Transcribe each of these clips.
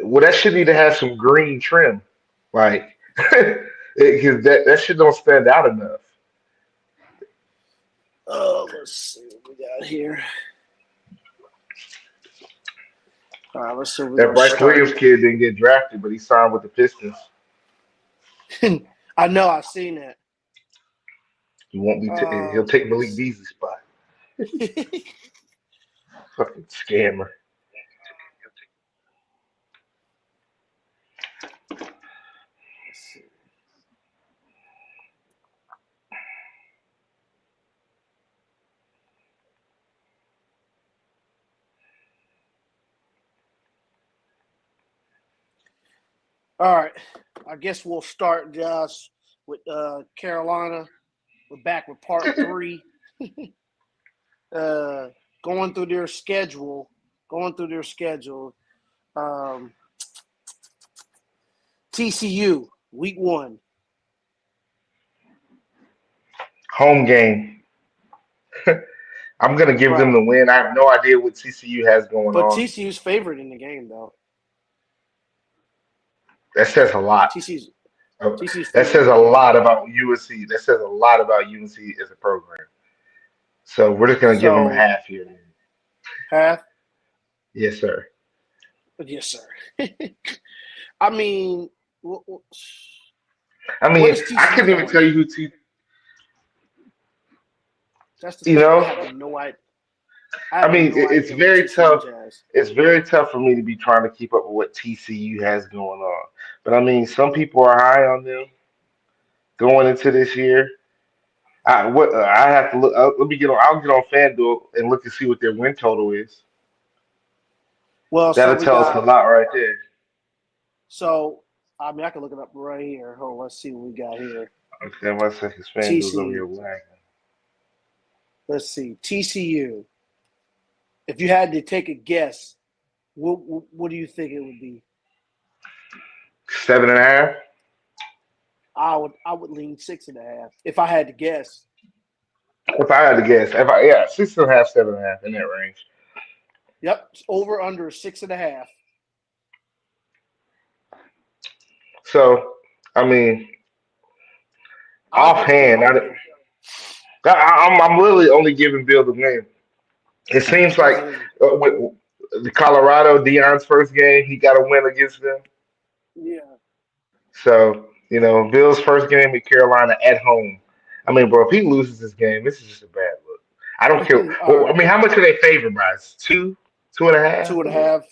Well, that shit need to have some green trim, like because that shit don't stand out enough. Oh, let's see what we got here. All right, let's see what we're That gonna Bryce start. Williams kid didn't get drafted, but he signed with the Pistons. I know, I've seen that. He won't be. He'll take Malik Beasley's spot. Let's Fucking scammer. see. All right, I guess we'll start just with Carolina. We're back with part three. uh, going through their schedule. Going through their schedule. Um, TCU week 1. Home game. I'm gonna give them Right. the win. I have no idea what TCU has going But on. TCU's favored in the game, though. That says a lot. TCU's Uh, TCU's That favored says in a the game. lot about UNC. That says a lot about UNC as a program. So we're just gonna give them a So half here. half. Yes, sir. Yes, sir. I mean, I what mean, does I TCU couldn't even have? tell you who That's the you thing. I know. have no idea. I I have mean, no it's idea what very TCU tough. has. It's very tough for me to be trying to keep up with what TCU has going on. But I mean, some people are high on them going into this year. I have to look. Let me get on. I'll get on FanDuel and look and see what their win total is. Well, so That'll we tell us a got. lot right there. So I mean, I can look it up right here. Hold on, let's see what we got here. Okay, one second. FanDuel's over TCU. here lagging. Let's see. TCU. If you had to take a guess, what do you think it would be? 7.5. I would lean 6.5 if I had to guess. If I had to guess, if I yeah, 6.5, 7.5 in that range. Yep, over under 6.5. So, I mean, I'll give offhand, Bill the win I'm literally only giving Bill the win. It seems because like it is. with the Colorado, Dion's first game, he got a win against them. Yeah. So, Bill's first game at Carolina at home. I mean, bro, if he loses this game, this is just a bad look. I don't care. All Well, I right. mean, how much are they favored by? It's two and a half. Two and a half.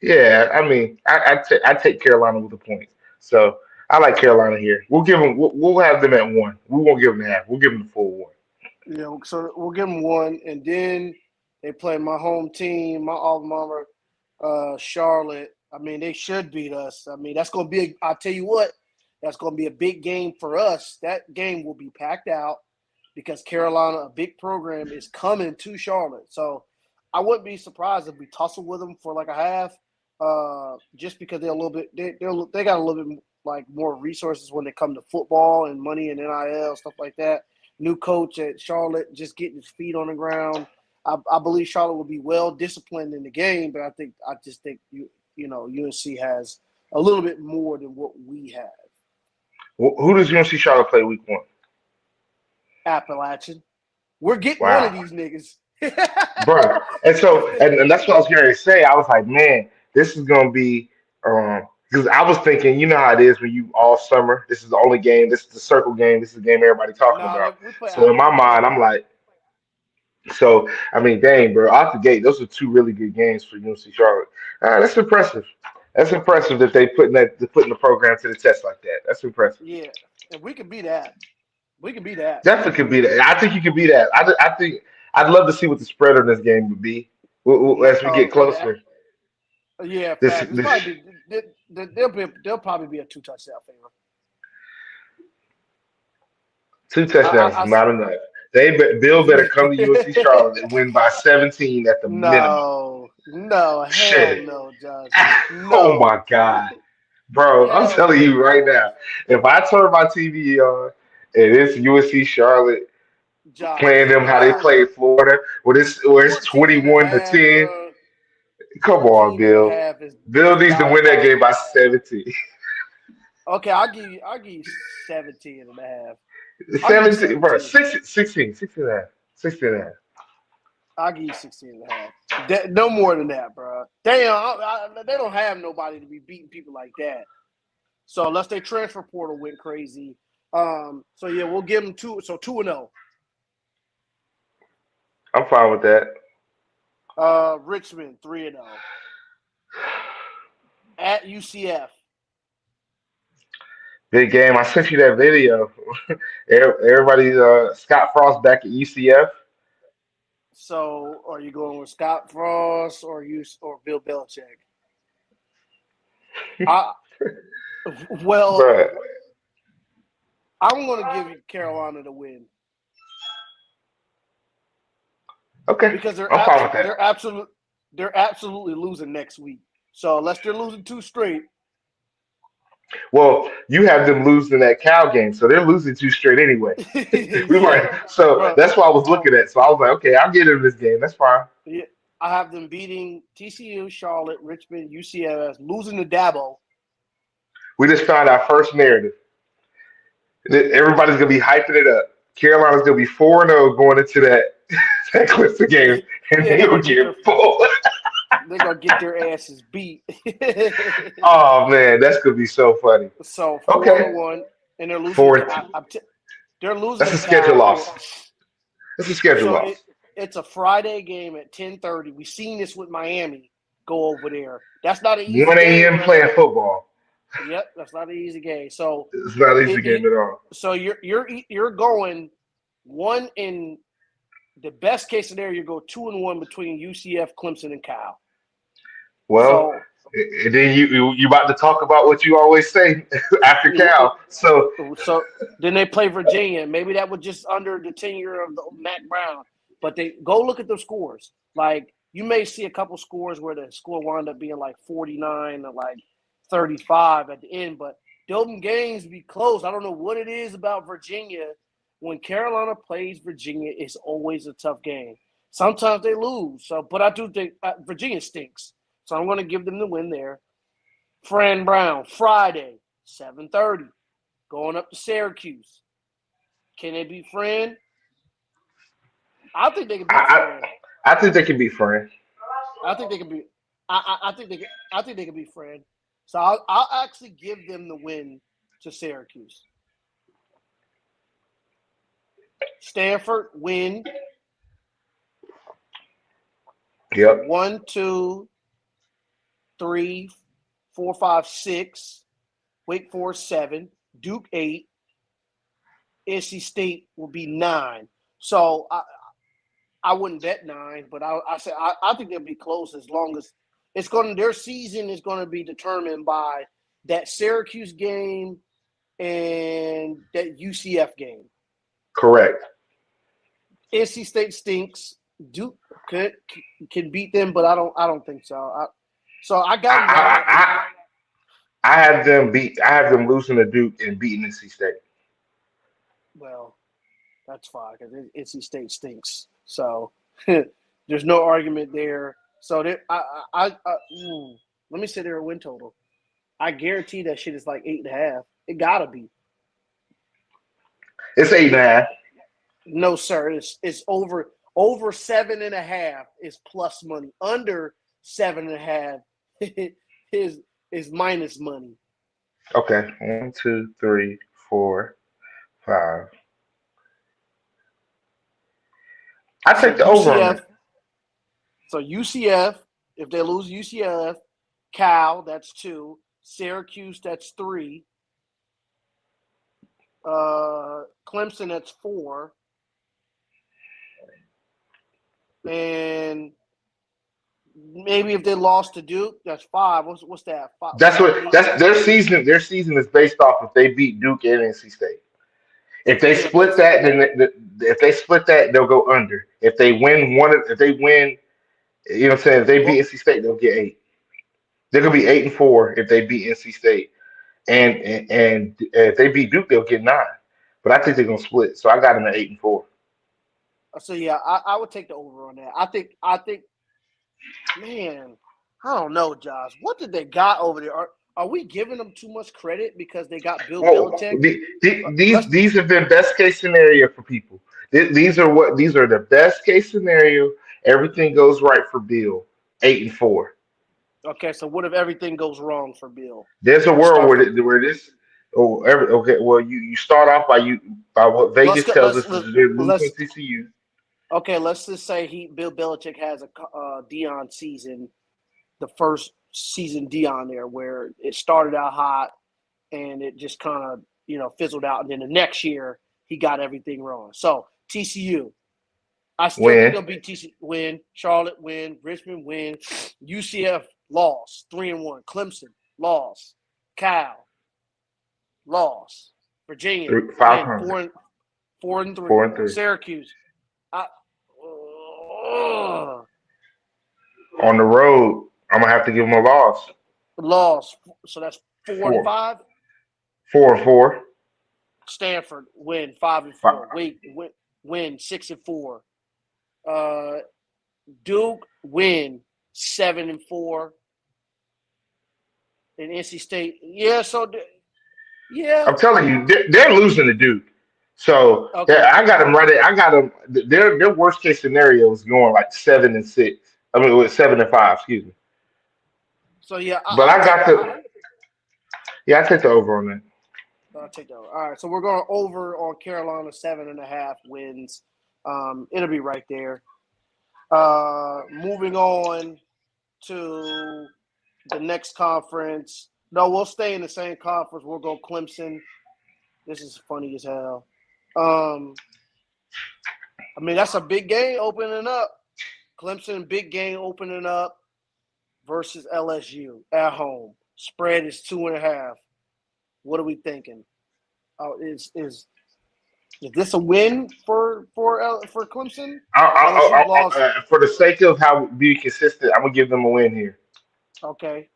Yeah, I mean, I take Carolina with the points. So I like Carolina here. We'll give them. We'll have them at one. We won't give them half. We'll give them the full one. So we'll give them one, and then they play my home team, my alma mater, Charlotte. I mean, they should beat us. I mean, that's going to be. I'll tell you what, that's going to be a big game for us. That game will be packed out because Carolina, a big program, is coming to Charlotte. So I wouldn't be surprised if we tussle with them for like a half, just because they're a little bit. They got a little bit like more resources when they come to football and money and NIL stuff like that. New coach at Charlotte, just getting his feet on the ground. I believe Charlotte will be well disciplined in the game, but I just think UNC has a little bit more than what we have. Who does UNC Charlotte play week one? Appalachian, we're getting one of Wow, these niggas. bro. And so, and that's what I was going to say. I was like, man, this is going to be. Because I was thinking, you know how it is when you all summer. This is the only game. This is the circle game. This is the game everybody talking No, about. we play So in my mind, I'm Appalachian. like, so I mean, dang, bro, off the gate, those are two really good games for UNC Charlotte. That's impressive. That's impressive that they're putting the program to the test like that. That's impressive. Yeah, and we can be that. We can be that. Definitely could be that. I think you could be that. I think I'd love to see what the spread on this game would be as we get For that. closer. Yeah, This fact. It's this probably they'll probably be a 2 touchdown favor. two I, touchdowns I, is I not enough. Bill better come to UNC Charlotte and win by 17 at the minimum. no, hell Shit. no, Josh, Oh no, my God. Bro, I'm hell telling you no, right now, if I turn my TV on and it's USC Charlotte Josh. playing them how they Hell played no. Florida, where it's 14 and a 21 to half, 10, bro. Come on, 14 and a Bill. half Bill is needs to win that game by diabolical. 17. Okay, I'll give you 17 and a half. I'll give you 17, bro. 17. 16, 16 and a half. 16 and a half. I'll give you 16 and a half. No more than that, bro. Damn, they don't have nobody to be beating people like that. So unless they transfer portal went crazy. So yeah, we'll give them two. So 2-0. I'm fine with that. Richmond 3-0 at UCF. Big game. I sent you that video. Everybody, Scott Frost back at UCF. So are you going with Scott Frost or Bill Belichick? I well, But I'm going to give you Carolina to win okay, because I'm fine with that. they're absolutely losing next week. So unless they're losing two straight, Well, you have them losing that Cal game, so they're losing two straight anyway. We yeah, might. So bro. that's what I was looking at. So I was like, okay, I'll get them this game. That's fine. Yeah, I have them beating TCU, Charlotte, Richmond, UCF, losing to Dabo. We just found our first narrative. Everybody's gonna be hyping it up. Carolina's gonna be 4-0 going into that that Clemson game, and Yeah, they will get full. they're gonna get their asses beat. Oh man, that's gonna be so funny. So four to Okay, one, and they're losing four. to they're losing That's to a schedule Cal. loss. That's a schedule So loss. it's a Friday game at 10:30. We've seen this with Miami. Go over there. That's not an easy 1 game, a.m. man. playing football. Yep, that's not an easy game. So It's not an easy it, game at all. so you're going one in the best case scenario. You go 2-1 between UCF, Clemson, and Cal. Well, So and then you about to talk about what you always say after Cal. So so then they play Virginia. Maybe that was just under the tenure of the Mac Brown. But they go look at the scores. Like you may see a couple scores where the score wound up being like 49 or like 35 at the end, but those games be close. I don't know what it is about Virginia. When Carolina plays Virginia, it's always a tough game. Sometimes they lose. So, but I do think Virginia stinks. So I'm going to give them the win there. Fran Brown, Friday, 7:30, going up to Syracuse. Can they beat Fran? I think they can beat I Fran. I think they can be friends. I think they can beat. I think they can. I think they can beat Fran. So I'll actually give them the win to Syracuse. Stanford win. So Yep. 1, 2, 3, 4, 5, 6. Wake Forest 7. Duke 8. NC State will be 9. So I wouldn't bet 9, but I think they'll be close as long as it's going. Their season is going to be determined by that Syracuse game and that UCF game. Correct. NC State stinks. Duke can beat them, but I don't think so. So I I, got them right I at. I I have them beat. I have them losing to Duke and beating NC State. Well, that's fine because NC State stinks. So there's no argument there. So let me say their win total. I guarantee that shit is like 8.5. It gotta be. It's 8.5. No, sir. It's over 7.5 is plus money. Under 7.5 is minus money. Okay. 1, 2, 3, 4, 5. I So take the over on that. UCF, if they lose UCF, Cal, that's 2. Syracuse, that's 3. Clemson, that's 4. And maybe if they lost to Duke, that's 5. What's that? What's That's that? what 8. that's their season. Their season is based off if they beat Duke and NC State. If they Yeah, split that, then if they split that, they'll go under. If they win one, if they win, you know what I'm saying. If they beat well, NC State, they'll get 8. They're gonna be 8-4 if they beat NC State, and if they beat Duke, they'll get 9. But I think they're gonna split. So I got them at 8-4. so yeah, I would take the over on that. I think, man. I don't know, Josh. What did they got over there? Are we giving them too much credit because they got Bill Well, Belichick? these Let's these have been best case scenario for people. These are the best case scenario. Everything goes right for Bill. 8-4. okay. So what if everything goes wrong for Bill? There's a Let's world start from. where this. Oh, okay. Well, you start off by what Let's Vegas go. tells us is they're losing Let's. TCU. Okay. Let's just say Bill Belichick has a Dion season, the first season Dion there, where it started out hot and it just kind of fizzled out, and then the next year he got everything wrong. So TCU, I still think Win they'll beat TCU. Win. Charlotte win. Richmond win. UCF loss 3-1. Clemson loss. Cal loss. Virginia win 500, 4-3. 4-3 Syracuse, I, on the road. I'm gonna have to give them a loss. loss. So that's four and Four, five. 4-4. Stanford win Five. 5-4. Wait, win 6-4. Uh, Duke win 7-4. And NC State, yeah. So yeah, I'm telling you, they're losing to Duke. So okay. I got them right. I got them. Their worst case scenario is going like 7-6. I mean, with 7-5. Excuse me. So yeah, But I'll I take got that. the. Yeah, I take the over on that. I'll take that. All right, so we're going over on Carolina 7.5 wins. It'll be right there. Moving on to the next conference. No, we'll stay in the same conference. We'll go Clemson. This is funny as hell. I mean, that's a big game opening up. Clemson, big game opening up versus LSU at home. Spread is 2.5. What are we thinking? Is this a win for Clemson? LSU lost. For the sake of how be consistent, I'm gonna give them a win here. Okay.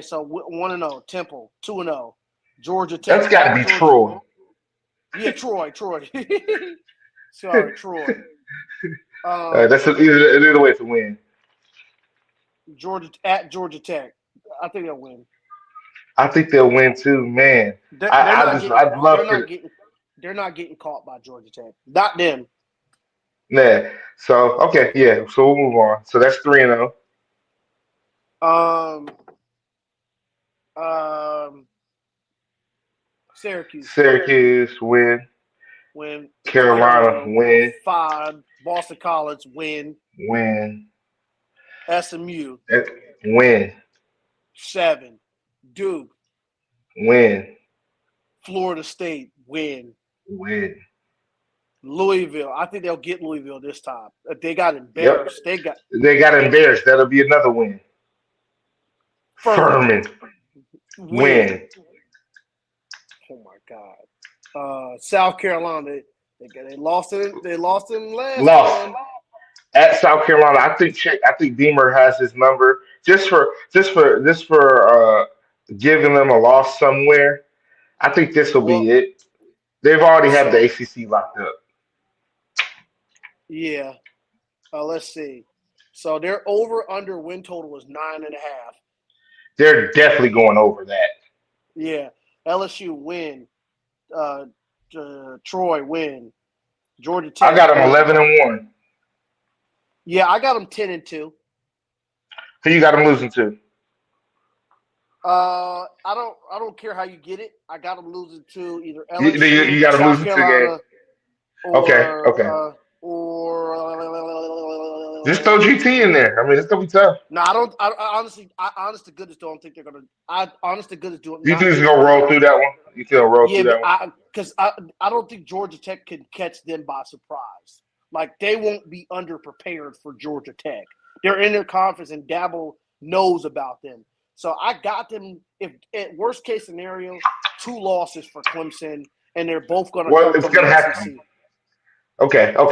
So 1-0. Temple 2-0. Georgia That's Tech got to at be Georgia. Troy. Yeah, Troy. Sorry, Troy. That's either way it's a win. Georgia at Georgia Tech. I think they'll win. I think they'll win too, man. They're not getting. I'd love They're not for getting. They're not getting caught by Georgia Tech. Not them. yeah. So okay, yeah. So we'll move on. So that's 3-0. Um. Um. Syracuse Syracuse win. win. Carolina Carolina win. 5. Boston College win. Win. SMU Eh, Win. 7. Duke, Win. Florida State win. Win. Louisville, I think they'll get Louisville this time. They got Yep. embarrassed. They got They got embarrassed. That'll be another win. Furman Furman win. win. Oh my God. South Carolina, they lost it. They lost in last Lost one. at South Carolina. I think Beamer has his number just for giving them a loss somewhere. I think this will Well, be it. They've already had the so ACC locked up. yeah. Let's see. So their over under win total is 9.5. They're definitely going over that. Yeah. LSU win. Uh, Troy win. Georgia I Tech got them win. 11-1. Yeah, I got them 10-2. Who you got them losing to? I don't care how you get it. I got them losing to either You LSU, got them South losing to a game. Carolina, Okay, okay. or Just throw GT in there. I mean, it's gonna be tough. no, I don't. I honest to goodness don't think they're gonna. I honest to goodness do You not think it's think gonna they're roll gonna. through that one? You think it'll roll Yeah, through that one? because I don't think Georgia Tech can catch them by surprise. Like they won't be underprepared for Georgia Tech. They're in their conference, and Dabble knows about them. So I got them. If at worst case scenario, 2 losses for Clemson, and they're both going to Well, come it's from gonna the have to be. SEC. Okay. I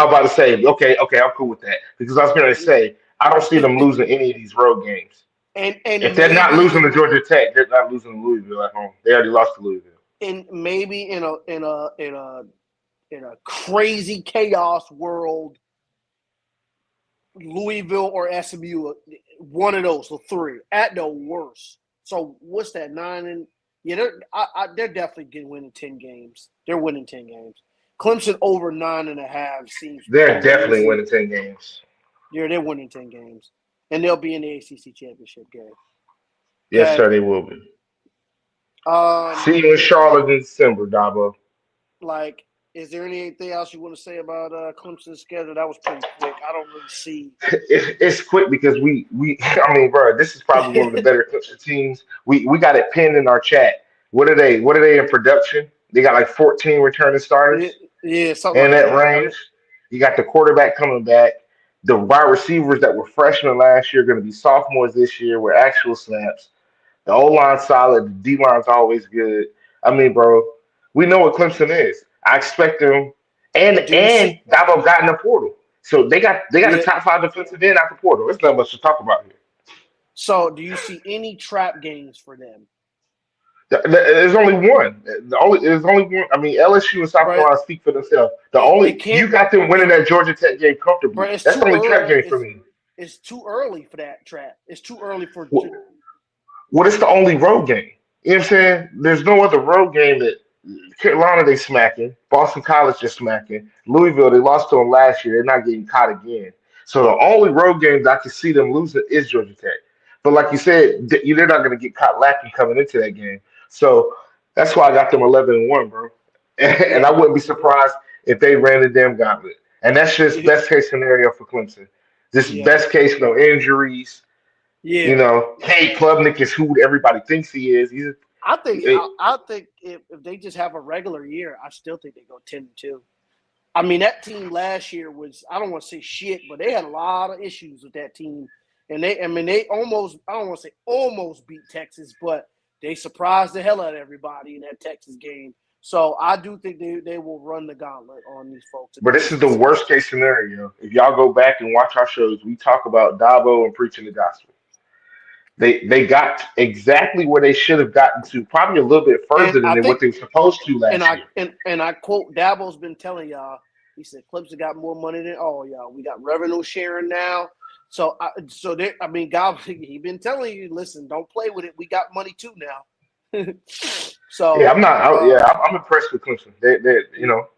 was about to say, okay, I'm cool with that because I was gonna say I don't see them losing any of these road games. And If they're not maybe losing to Georgia Tech, they're not losing to Louisville at home. They already lost to Louisville. in a crazy chaos world, Louisville or SMU one of those, so 3 at the worst. So what's that? 9 and yeah, they're definitely getting winning 10 games. They're winning 10 games. Clemson over 9.5 seems They're definitely crazy. winning 10 games. Yeah, they're winning 10 games, and they'll be in the ACC championship game. Yes, Okay. sir, they will be. Um, See you in Charlotte in December, Dabo. like, is there anything else you want to say about Clemson's schedule? That was pretty quick. I don't really see. It's quick because we I mean, bro, this is probably one of the better Clemson teams. We got it pinned in our chat. What are they? What are they in production? They got like 14 returning Yeah, starters yeah, something in like that that. I range. mean, You got the quarterback coming back. The wide receivers that were freshmen last year are going to be sophomores this year with actual snaps. The O line solid. The D line's always good. I mean, bro, we know what Clemson is. I expect them, do you and see? Dabo got in the portal, so they got a Yeah. top 5 defensive end out the portal. There's not much to talk about here. So, do you see any trap games for them? There's only one. There's only one. I mean, LSU and South But Carolina speak for themselves. The it only can't. you got them winning It, that Georgia Tech game comfortably. but it's That's the too only trap early. game for me. It's too early for that trap. It's too early for. Well, it's the only road game. You know what I'm saying? There's no other road game that Carolina they smacking, Boston College just smacking, Louisville they lost to them last year. They're not getting caught again. So the only road games I can see them losing is Georgia Tech. But like you said, they're not going to get caught lacking coming into that game. So that's why I got them 11-1, bro. And Yeah, I wouldn't be surprised if they ran the damn gauntlet. And that's just yeah, best case scenario for Clemson. This yeah, best case, no injuries. You yeah. know, Kate Klubnik is who everybody thinks he is. I think. He- I think if they just have a regular year, I still think they go 10-2. I mean, that team last year was, I don't want to say shit, but they had a lot of issues with that team. And they almost, I don't want to say almost beat Texas, but they surprised the hell out of everybody in that Texas game. So I do think they will run the gauntlet on these folks in but the this is the ACC. worst case scenario. If y'all go back and watch our shows, we talk about Dabo and preaching the gospel. They got exactly where they should have gotten to, probably a little bit And further than I what think, they were supposed to and last I year. and I quote, Dabo's been telling y'all, he said, Clemson got more money than all y'all. We got revenue sharing now. I mean, God, he been telling you, listen, don't play with it. We got money too now. Yeah, So I'm not. I'm impressed with Clemson.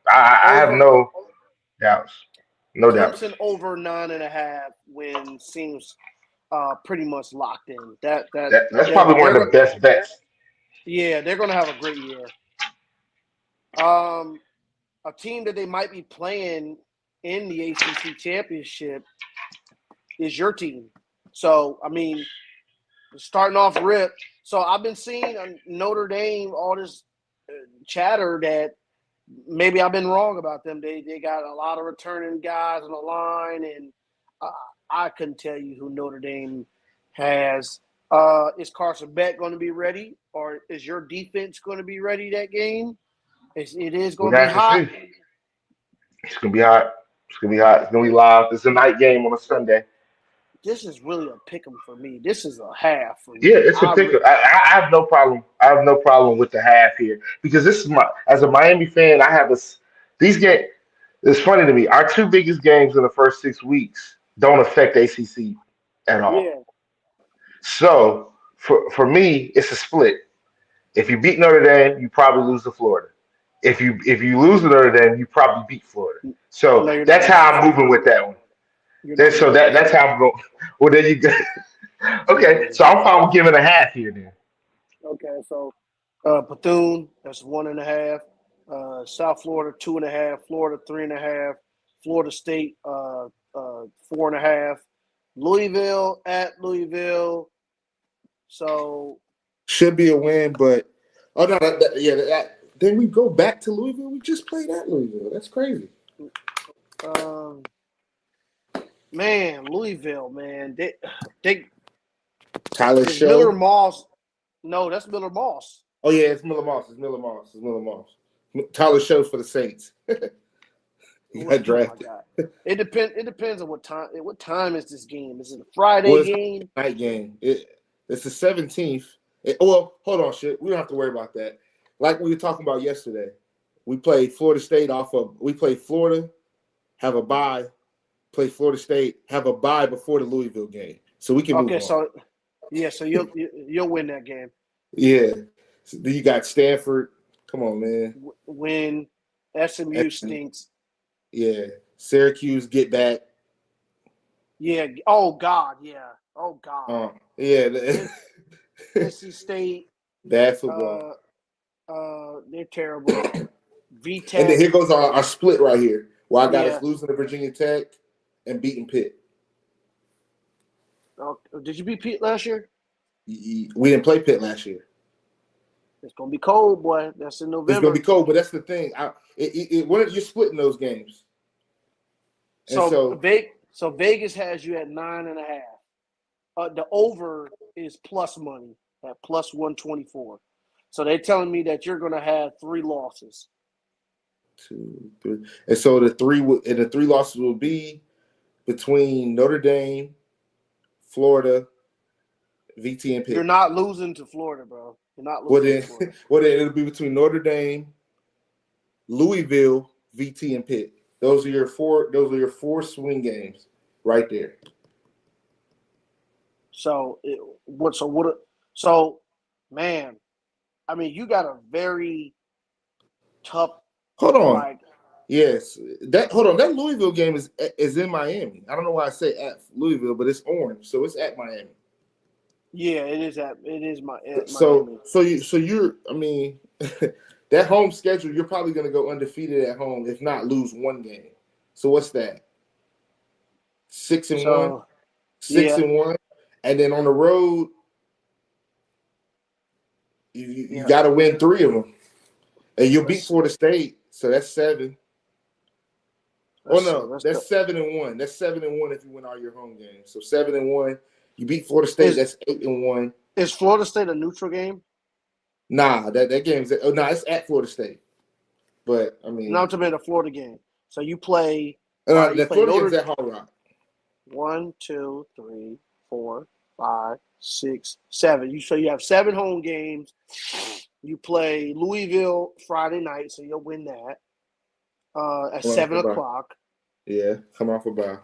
I have over no doubts, no doubts. Clemson over 9.5 wins seems pretty much locked in. That's probably one They're of the gonna, best bets. yeah, they're gonna have a great year. Um, a team that they might be playing in the ACC championship is your team. So I mean, starting off rip. So I've been seeing Notre Dame all this chatter that maybe I've been wrong about them. They got a lot of returning guys on the line, and uh, I couldn't tell you who Notre Dame has. Is Carson Beck going to be ready, or is your defense going to be ready that game? It is We going to be have to hot. see. It's gonna be hot. It's gonna be hot. It's gonna be live. It's a night game on a Sunday. This is really a pick 'em for me. This is a half for Yeah, me. it's a pick. I have no problem. I have no problem with the half here because this is my as a Miami fan. I have these games. It's funny to me. Our two biggest games in the first 6 weeks don't affect ACC at all. Yeah, So for me, it's a split. If you beat Notre Dame, you probably lose to Florida. If you lose to Notre Dame, you probably beat Florida. So no, you're not that's losing how I'm Florida. moving with that one. You're not So losing that's Florida. how I'm going. Well, there you go. You're not Okay, losing so I'm Florida. probably giving a half here then. Okay, so Bethune, that's 1.5. South Florida 2.5. Florida 3.5. Florida State 4.5. Louisville at Louisville. So Should be a win, but oh no, then we go back to Louisville. We just played at Louisville. That's crazy. um, man, Louisville, man, they Tyler is Miller Show. Moss. No, that's Miller Moss. Oh yeah, it's Miller Moss. It's Miller Moss. It's Miller Moss. Tyler Shows for the Saints. He got Oh my drafted. God! It depends on what time. What time is this game? Is it a Friday Well, it's game? a night game. It's the 17th. Well, hold on, shit. We don't have to worry about that. Like we were talking about yesterday, we played Florida State we played Florida, have a bye, play Florida State, have a bye before the Louisville game. So we can move Okay, on. so you'll win that game. Yeah. So then you got Stanford. Come on, man. Win. SMU stinks. Yeah. Syracuse get back. Yeah. Oh God. Yeah. Oh God. Yeah. NC State. Bad football. They're terrible. And then VTech. here goes our split right here. Well, I got Yeah. us losing to Virginia Tech and beating Pitt. Oh, did you beat Pete last year? We didn't play Pitt last year. It's gonna be cold, boy. That's in It's gonna November. be cold, but that's the thing. When you're splitting those games, and So Vegas has you at 9.5. The over is plus money at plus 124. So they're telling me that you're gonna have 3 losses. 2, 3, and so the three losses will be between Notre Dame, Florida, VT, and Pitt. You're not losing to Florida, bro. You're not Well losing then, to Florida. well then it'll be between Notre Dame, Louisville, VT, and Pitt. Those are your 4 swing games right there. So man, I mean, you got a very tough. Hold on. Like, Yes, that Louisville game is in Miami. I don't know why I say at Louisville, but it's orange, so it's at Miami. yeah, it is at So Miami. you're I mean that home schedule, you're probably going to go undefeated at home, if not lose 1 game. So what's that? 6-1, 6-1, and then on the road, you got to win 3 of them, and you'll beat Florida State, so that's 7. Oh no, that's 7-1. That's 7-1 if you win all your home games. So 7-1. You beat Florida State. That's 8-1. Is Florida State a neutral game? Nah, that game's it's at Florida State. But I mean, no, I'm talking about a Florida game. So you play. The Florida game's at Hard Rock. 1, 2, 3, 4, 5, 6, 7. So you have 7 home games. You play Louisville Friday night, so you'll win that at 7 o'clock. Yeah, come off a bye.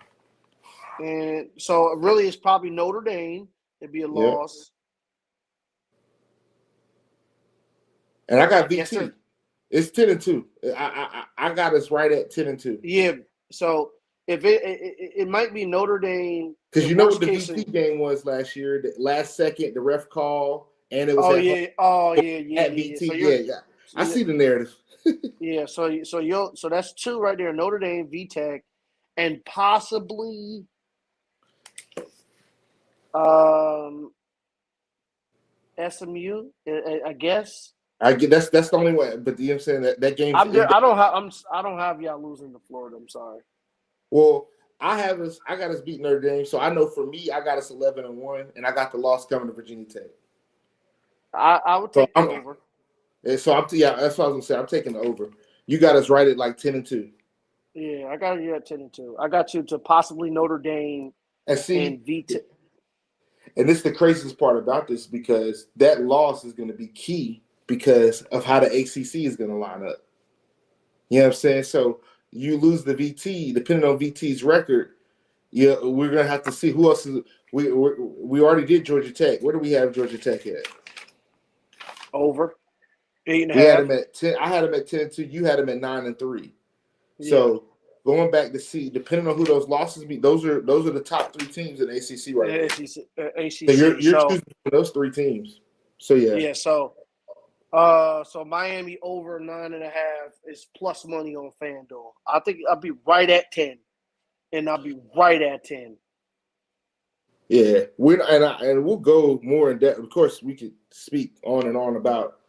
And so really, it's probably Notre Dame. It'd be a loss. And I got VT. It's 10-2. I got us right at 10-2. Yeah. So if it might be Notre Dame, because you know what the VT game was last year. The last second, the ref call, and it was at VT. So I see the narrative. Yeah. So that's 2 right there. Notre Dame, VTech, and possibly SMU. I guess. I get that's the only way. But you know what I'm saying, that game. I don't have y'all losing to Florida. I'm sorry. Well, I got us beating Notre Dame, so I know for me, I got us 11-1, and I got the loss coming to Virginia Tech. I would take the over. So that's what I was gonna say. I'm taking the over. You got us right at like 10-2. Yeah, I got you at 10-2. I got you to possibly Notre Dame and VTech. And this is the craziest part about this, because that loss is going to be key because of how the ACC is going to line up. You know what I'm saying? So you lose the VT, depending on VT's record. Yeah, we're going to have to see who else is. We already did Georgia Tech. Where do we have Georgia Tech at? Over 8.5. We had them at 10. I had them at 10-2. You had them at 9-3. Yeah. So going back to see, depending on who those losses be, those are the top 3 teams in ACC right now. ACC. So you're choosing those 3 teams. So yeah. Yeah. So Miami over 9.5 is plus money on FanDuel. I think I'll be right at 10, and I'll be right at 10. Yeah, we'll go more in depth. Of course, we could speak on and on about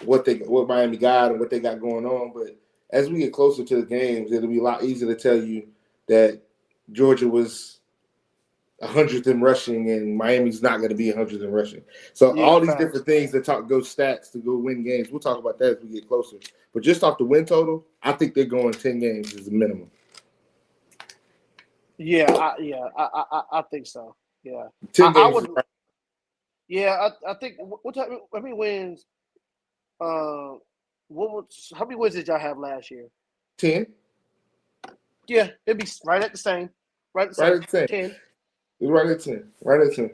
what Miami got and what they got going on, but as we get closer to the games, it'll be a lot easier to tell you that Georgia was 100th in rushing and Miami's not going to be 100th in rushing. So all these different things that go stats to go win games, we'll talk about that as we get closer. But just off the win total, I think they're going 10 games as a minimum. Yeah, I think so. Yeah, 10 games. I think. How many wins? How many wins did y'all have last year? 10. Yeah, it'd be right at the same. Right at the same. 10. Right at 10. Right at 10.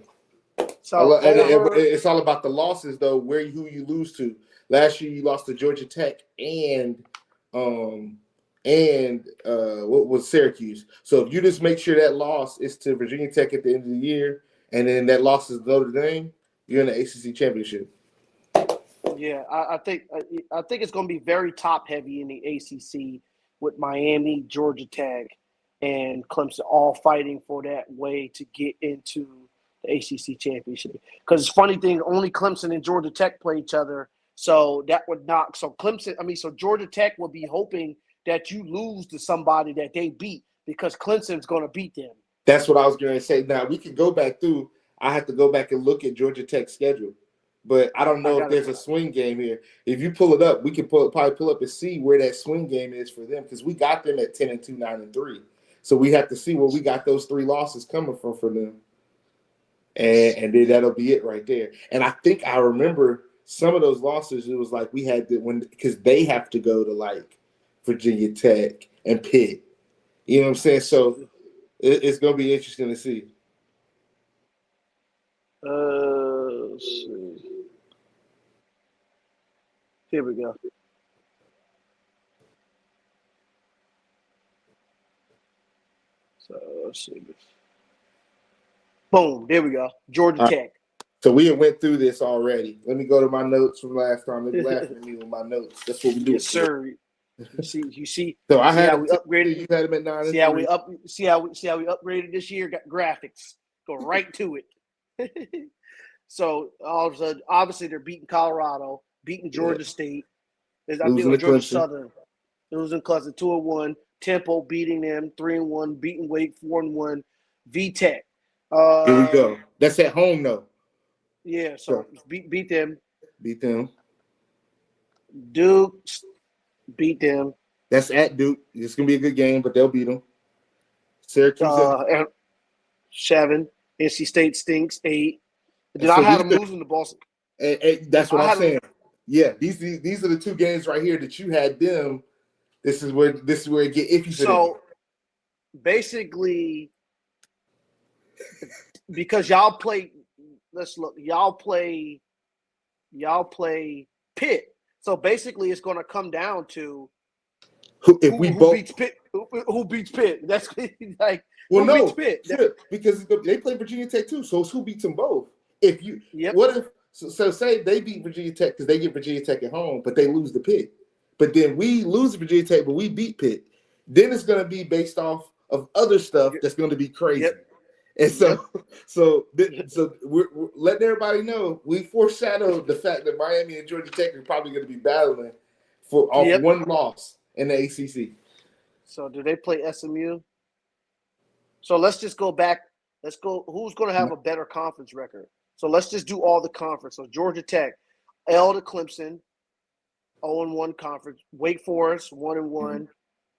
So It's all about the losses, though. Who you lose to. Last year, you lost to Georgia Tech um what was Syracuse. So if you just make sure that loss is to Virginia Tech at the end of the year, and then that loss is Notre Dame, you're in the ACC championship. yeah, I think it's going to be very top heavy in the ACC with Miami, Georgia Tech, and Clemson all fighting for that way to get into the ACC championship. Because funny thing, only Clemson and Georgia Tech play each other, so that would knock. So Georgia Tech will be hoping that you lose to somebody that they beat because Clemson's going to beat them. That's what I was going to say. Now we can go back through. I have to go back and look at Georgia Tech's schedule. But I don't know if there's a swing game here. If you pull it up, we can probably pull up and see where that swing game is for them because we got them at 10-2, 9-3. So we have to see where we got those 3 losses coming from for them. And then that'll be it right there. And I think I remember some of those losses. It was like we had to because they have to go to like Virginia Tech and Pitt. You know what I'm saying? So it's going to be interesting to see. Let's see. Here we go. So let's see. Boom. There we go. Georgia Tech. So we went through this already. Let me go to my notes from last time. They're laughing at me with my notes. That's what we do. Yes, sir. You see. So I had how we upgraded. You had them at 9. See how we upgraded this year. Got graphics. Go right to it. So all of a sudden, obviously they're beating Colorado, beating Georgia State. Losing Georgia Southern, losing Clemson 2-1. Temple beating them 3-1, beating Wake 4-1. VTech. Here we go. That's at home though. Yeah, so beat them. Beat them. Duke beat them. That's at Duke. It's gonna be a good game, but they'll beat them. Syracuse and 7. NC State stinks 8. Did I have them losing to Boston? That's what I'm saying. Yeah, these are the 2 games right here that you had them. This is where it get iffy. So basically, because y'all play, let's look. Y'all play Pitt. So basically, it's going to come down to who beats Pitt. Who beats Pitt? That's like beats Pitt? Because they play Virginia Tech too. So it's who beats them both. What if so say they beat Virginia Tech because they get Virginia Tech at home, but they lose to Pitt. But then we lose to Virginia Tech, but we beat Pitt. Then it's going to be based off of other stuff that's going to be crazy. Yep. And so we're letting everybody know we foreshadowed the fact that Miami and Georgia Tech are probably going to be battling for one loss in the ACC. So do they play SMU? So let's just go back. Let's go. Who's going to have a better conference record? So let's just do all the conference. So Georgia Tech, L to Clemson, 0-1 conference. Wake Forest, 1-1. Mm-hmm.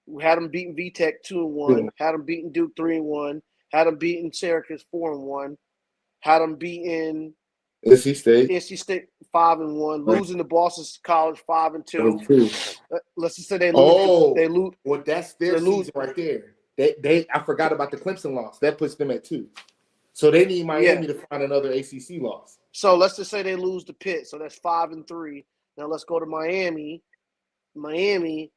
We had them beating VTech 2-1. Yeah. Had them beating Duke 3-1. Had them beating Syracuse 4-1. Had them beating NC State 5-1. Right. Losing to Boston College 5-2. Let's just say they lose. Well, that's their season right there. I forgot about the Clemson loss. That puts them at 2. So they need Miami to find another ACC loss. So let's just say they lose to Pitt. So that's 5-3. Now let's go to Miami.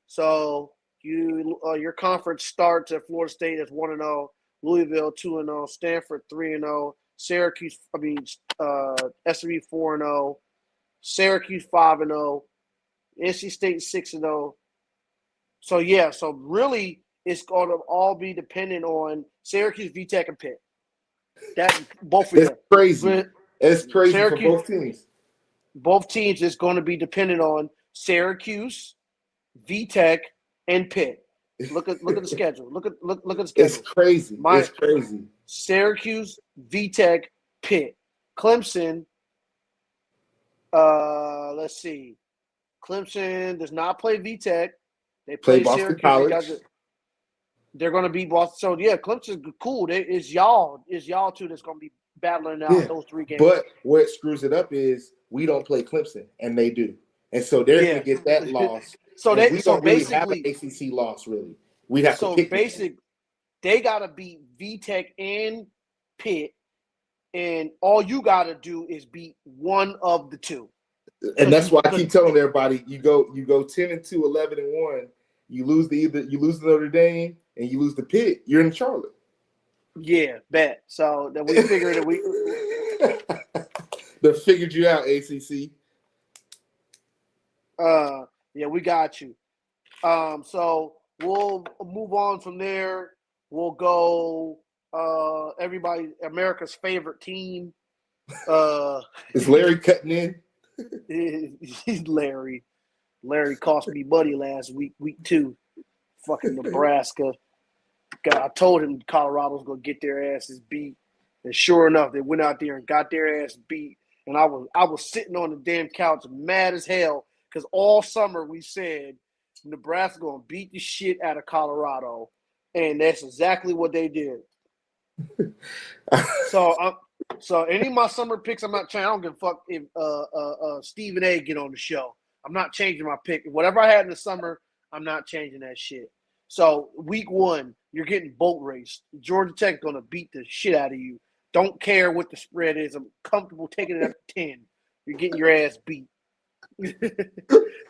So your conference starts at Florida State as 1-0, Louisville 2-0, Stanford 3-0, Syracuse. SMU 4-0, Syracuse 5-0, NC State 6-0. So really it's going to all be dependent on Syracuse, VTech, and Pitt. That's both of them. It's crazy for both teams. Both teams is going to be dependent on Syracuse, VTech, and Pitt. Look at the schedule. Look at the schedule. It's crazy. It's crazy. Syracuse, VTech, Pitt, Clemson. Let's see. Clemson does not play VTech. They play Boston Syracuse. College. They're going to beat Boston. So yeah, Clemson's cool. It's y'all two that's going to be battling out those 3 games. But what screws it up is we don't play Clemson, and they do, and so they're going to get that loss. We don't really have an ACC loss, really. We'd have to pick. They got to beat VTech and Pitt, and all you got to do is beat one of the two. And that's why I keep telling everybody, you go 10-2, 11-1. You lose to Notre Dame and you lose to Pitt, you're in Charlotte. Yeah, bet. So that we figured that we they figured you out, ACC. Yeah, we got you. So we'll move on from there. We'll go everybody America's favorite team. Is Larry cutting in? Larry. Larry cost me money last week, week 2. Fucking Nebraska. God, I told him Colorado's gonna get their asses beat. And sure enough, they went out there and got their ass beat. And I was sitting on the damn couch mad as hell because all summer we said Nebraska gonna beat the shit out of Colorado, and that's exactly what they did. So any of my summer picks, I'm not changing. I don't give a fuck if Stephen A. get on the show. I'm not changing my pick. Whatever I had in the summer, I'm not changing that shit. So week 1, you're getting boat raced. Georgia Tech gonna beat the shit out of you. Don't care what the spread is. I'm comfortable taking it up to 10. You're getting your ass beat.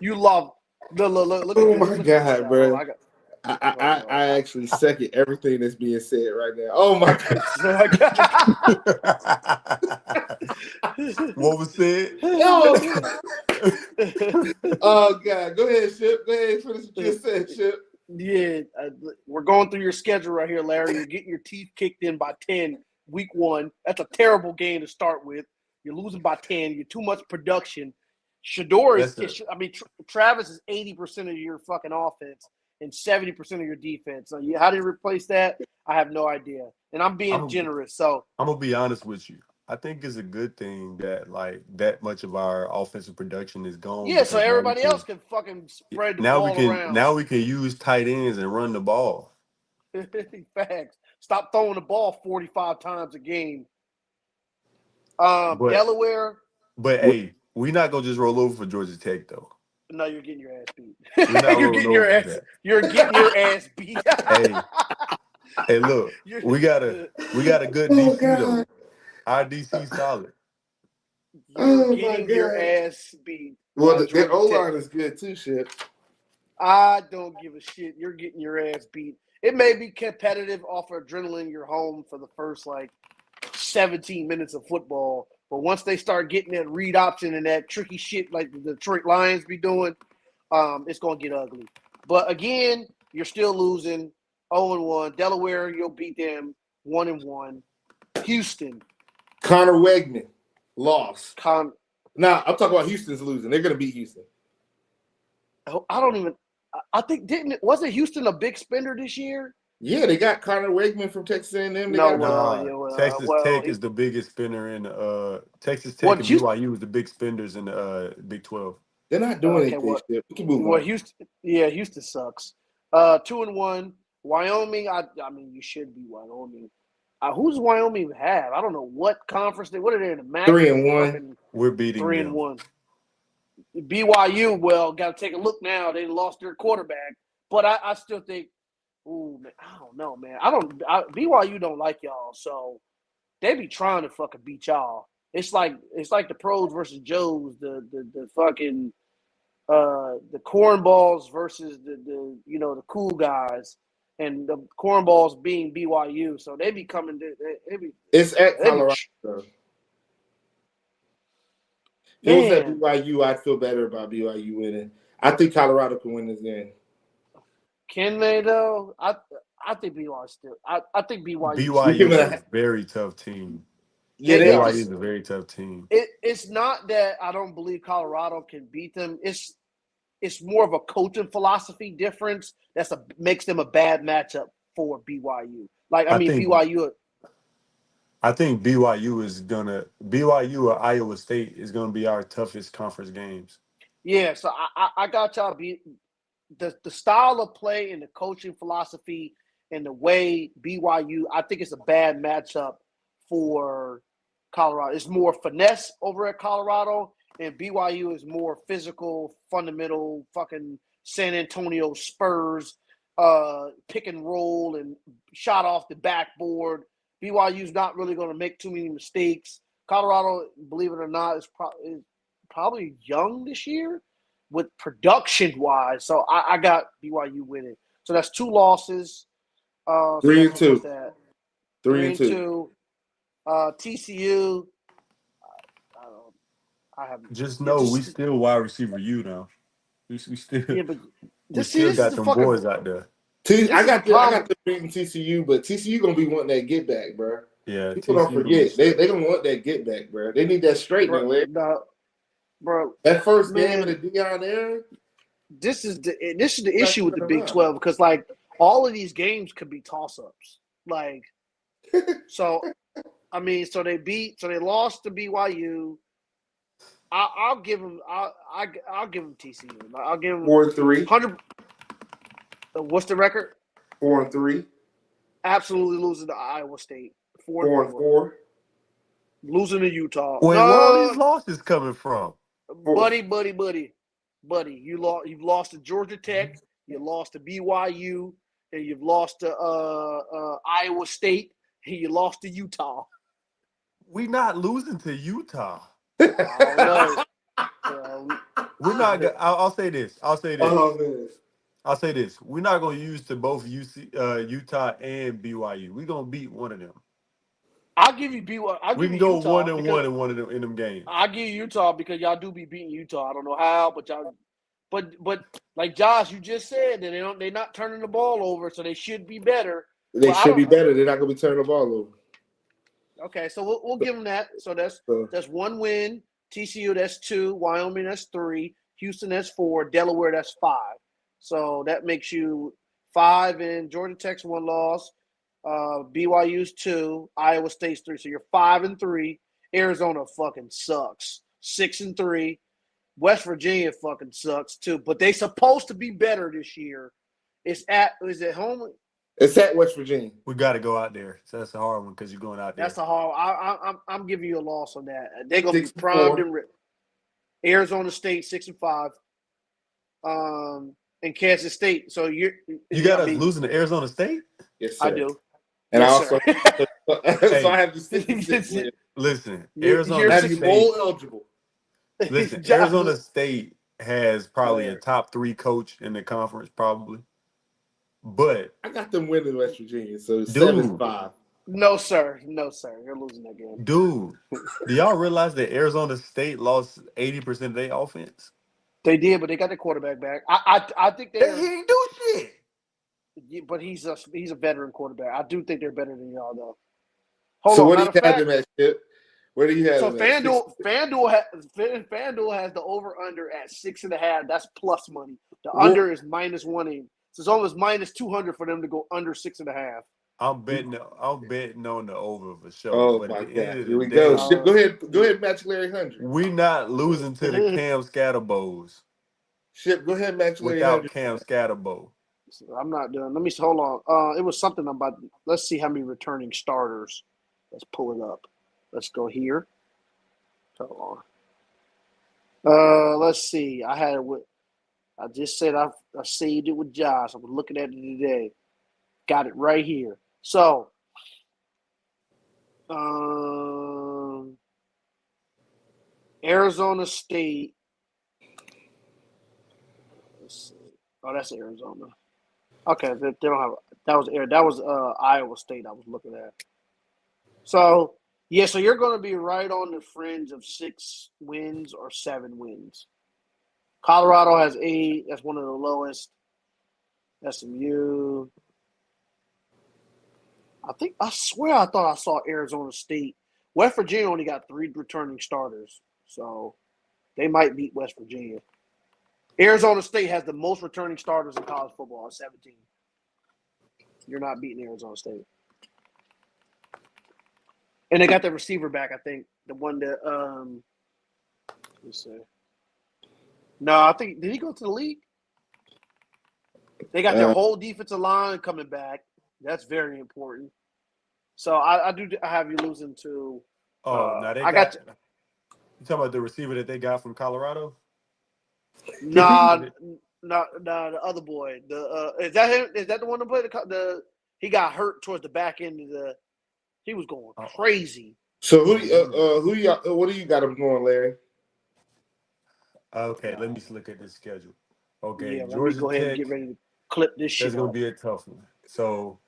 You love. Look Oh at my this. God, bro. Oh, I actually second everything that's being said right now. Oh my God. What was said? Oh God. Go ahead, Ship. Go ahead. Finish what you said, Ship. Yeah, we're going through your schedule right here, Larry. You're getting your teeth kicked in by 10 week 1. That's a terrible game to start with. You're losing by 10. You're too much production. Shador is Travis is 80% of your fucking offense and 70% of your defense. So how do you replace that? I have no idea. And I'm being generous. So I'm gonna be honest with you. I think it's a good thing that like that much of our offensive production is gone. yeah, so Because everybody else can fucking spread the ball around. Now we can use tight ends and run the ball. Facts. Stop throwing the ball 45 times a game. But Delaware. hey, we're not gonna just roll over for Georgia Tech though. No, you're getting your ass beat. We're not You're rolling getting over your for ass. that. You're getting your ass beat. Hey, look, we got a good DC though. Our DC solid. You're getting your ass beat. Well, their O-line is good too, Ship. I don't give a shit. You're getting your ass beat. It may be competitive off of adrenaline. You're home for the first 17 minutes of football, but once they start getting that read option and that tricky shit like the Detroit Lions be doing, it's gonna get ugly. But again, you're still losing 0-1. Delaware, you'll beat them 1-1. Houston. Connor Wegman lost. Now I'm talking about Houston's losing. They're gonna beat Houston. I don't even. I think wasn't Houston a big spender this year? Yeah, they got Connor Wegman from Texas A&M. Texas Tech is the biggest spender in Texas Tech and BYU is the big spenders in the Big 12. They're not doing anything. We can move on. Houston sucks. 2-1. Wyoming. I mean, you should be Wyoming. Who's Wyoming have? I don't know what conference what are they in the MAC? 3-1. We're beating 3-1. BYU, well, got to take a look now. They lost their quarterback, but I still think. Ooh, man, I don't know, man. BYU don't like y'all, so they be trying to fucking beat y'all. It's like the pros versus Joes, the fucking the cornballs versus the cool guys, and the cornballs being BYU. So they be coming. It's at Colorado. If it was at BYU, I'd feel better about BYU winning. I think Colorado can win this game. Can they though? I think BYU still. I think BYU. BYU is a very tough team. Yeah, BYU is a very tough team. It's not that I don't believe Colorado can beat them. It's more of a coaching philosophy difference makes them a bad matchup for BYU. BYU. I think BYU or Iowa State is gonna be our toughest conference games. Yeah, so I got y'all the style of play and the coaching philosophy and the way BYU, I think it's a bad matchup for Colorado. It's more finesse over at Colorado, and BYU is more physical, fundamental, fucking San Antonio Spurs, pick and roll and shot off the backboard, BYU's not really going to make too many mistakes. Colorado, believe it or not, is probably young this year with production-wise. So I got BYU winning. So that's 2 losses. So 3-2. What's that? 3-2. TCU. I have Just know we still wide receiver you now. We still but we still got them boys out there. I got the beating TCU, but TCU gonna be wanting that get back, bro. Yeah, people TCU don't forget they don't want that get back, bro. They need that straightening, bro. That first game of the Deion era. This is the issue with the Big 12 because like all of these games could be toss-ups. Like, so I mean, so they lost to BYU. I'll give them. I'll give them TCU. I'll give them 4-3. 100. What's the record? 4-3. Absolutely losing to Iowa State. 4-4. Losing to Utah. Wait, where all these losses coming from? Buddy. You've lost to Georgia Tech. You lost to BYU, and you've lost to Iowa State, and you lost to Utah. We not losing to Utah. I don't know. We're not. I'll say this. Oh, man. I'll say this. We're not going to use to both Utah and BYU. We're going to beat one of them. I'll give you BYU. We can go 1-1 in one of them in them games. I'll give you Utah because y'all do be beating Utah. I don't know how, but y'all. But like Josh, you just said that they're not turning the ball over, so they should be better. They should be better. They're not going to be turning the ball over. Okay, so we'll give them that. So that's 1 win. TCU, that's 2. Wyoming, that's 3. Houston, that's 4. Delaware, that's 5. So that makes you 5, and Georgia Tech's 1 loss. BYU's 2. Iowa State's 3. So you're 5-3. Arizona fucking sucks. 6-3. West Virginia fucking sucks too. But they supposed to be better this year. Is it home? It's at West Virginia. We got to go out there. So that's a hard one because you're going out there. That's a hard. I'm giving you a loss on that. They're gonna be primed and ripped. Arizona State 6-5. And Kansas State. So you got us losing to Arizona State? Yes, sir. I do. And yes, I also so I have the 66 win. Listen, Arizona State bowl eligible. Listen, Arizona State has probably a top 3 coach in the conference, probably. But I got them winning West Virginia, so 7-5. No, sir. You're losing that game. Dude, do y'all realize that Arizona State lost 80% of their offense? They did, but they got their quarterback back. I think he ain't do shit. Yeah, but he's a veteran quarterback. I do think they're better than y'all, though. So what do you have them at, Chip? Where do you have so them FanDuel has the over-under at 6.5. That's plus money. The under is -180. So it's almost -200 for them to go under 6.5. I'm betting on the over for sure. Oh but my at the God! end of Here we the go. day, Go ahead, match Larry Hundred. We not losing to the Cam Scatterbows. Ship, go ahead, match Larry without 100. Cam Scatterbo. I'm not doing. Let me hold on. It was something about. Let's see how many returning starters. Let's pull it up. Let's go here. Hold on. Let's see. I had it with. I just said I saved it with Josh. I was looking at it today. Got it right here. So, Arizona State. Let's see. Oh, that's Arizona. Okay, they don't have that was Iowa State I was looking at. So yeah, so you're going to be right on the fringe of 6 wins or 7 wins. Colorado has 8. That's one of the lowest. SMU. I swear I thought I saw Arizona State. West Virginia only got 3 returning starters, so they might beat West Virginia. Arizona State has the most returning starters in college football at 17. You're not beating Arizona State. And they got the receiver back, I think. The one that let's see. No, I think did he go to the league? They got their whole defensive line coming back. That's very important. So I have you losing to now they I got you. You talking about the receiver that they got from Colorado? Nah, the other boy. Is that him? Is that the one that played he got hurt towards the back end of He was going Oh, crazy. So what do you got him going, Larry? okay, let me just look at this schedule. Okay, Yeah, let me Georgia go ahead and Tech, get ready to clip this that's shit gonna off. be a tough one. So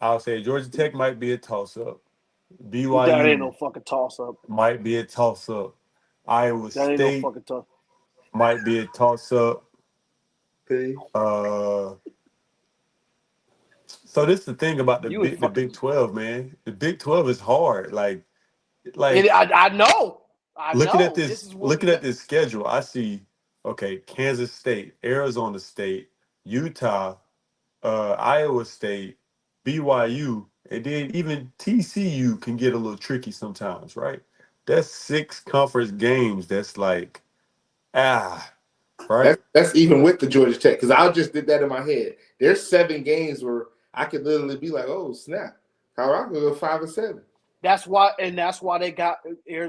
I'll say Georgia Tech might be a toss up. That ain't no BYU fucking toss up. might be a toss up. Iowa That ain't no State fucking toss. might be a toss up. Okay. Uh, so this is the thing about You and The fucking. Big 12, man. The Big 12 is hard. It, Like I know. I know. This is what we looking got. at this schedule, I see okay, Kansas State, Arizona State, Utah, Iowa State, BYU, and then even TCU can get a little tricky sometimes, right? That's 6 conference games. That's like right? That's even with the Georgia Tech, because I just did that in my head. There's 7 games where I could literally be like, "Oh snap, Colorado go 5-7." That's why they got.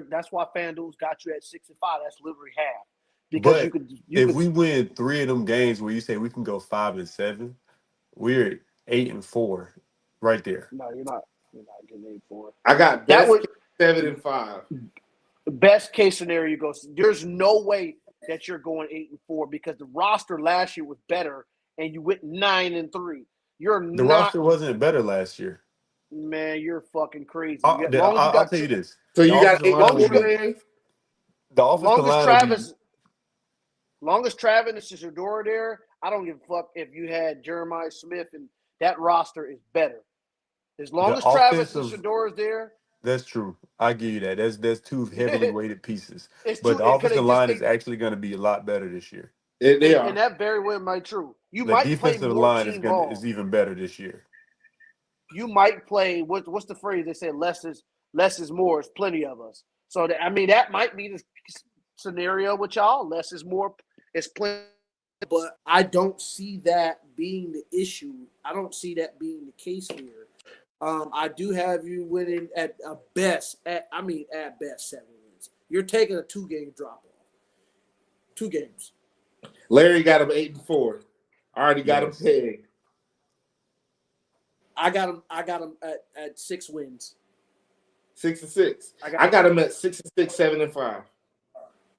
That's why FanDuel's got you at 6-5. That's literally half, because But you if could. we win 3 of them games where you say we can go 5-7, we're 8-4 right there. No, you're not. You're not getting 8-4. I got That best would case 7-5. best case scenario goes. There's no way that you're going 8-4 because the roster last year was better, and you went 9-3. You're The not, roster wasn't better last year. man. You're fucking crazy. You got, I'll tell you this: So the you got offensive line will 8-4, be Larry? the offensive long as line will be Travis, long as Travis is Shador there, I don't give a fuck if you had Jeremiah Smith, and that roster is better. As long the as Travis and offensive. Shador is there, That's true. I give you that. That's 2 heavily weighted pieces. it's But too. the Because offensive line is actually going to be a lot better this year. They and are. that very well might be true. You The might play defensive more line team is ball. even better this year. You might play what's the phrase they say? Less is more. It's plenty of us. So that might be the scenario with y'all. Less is more. It's plenty. But I don't see that being the issue. I don't see that being the case here. I do have you winning at best 7 wins. You're taking a 2-game drop off. 2 games. Larry got him 8-4. I already got him Yes. pegged. I got him at 6 wins. 6-6. I got him at 6-6, 7-5.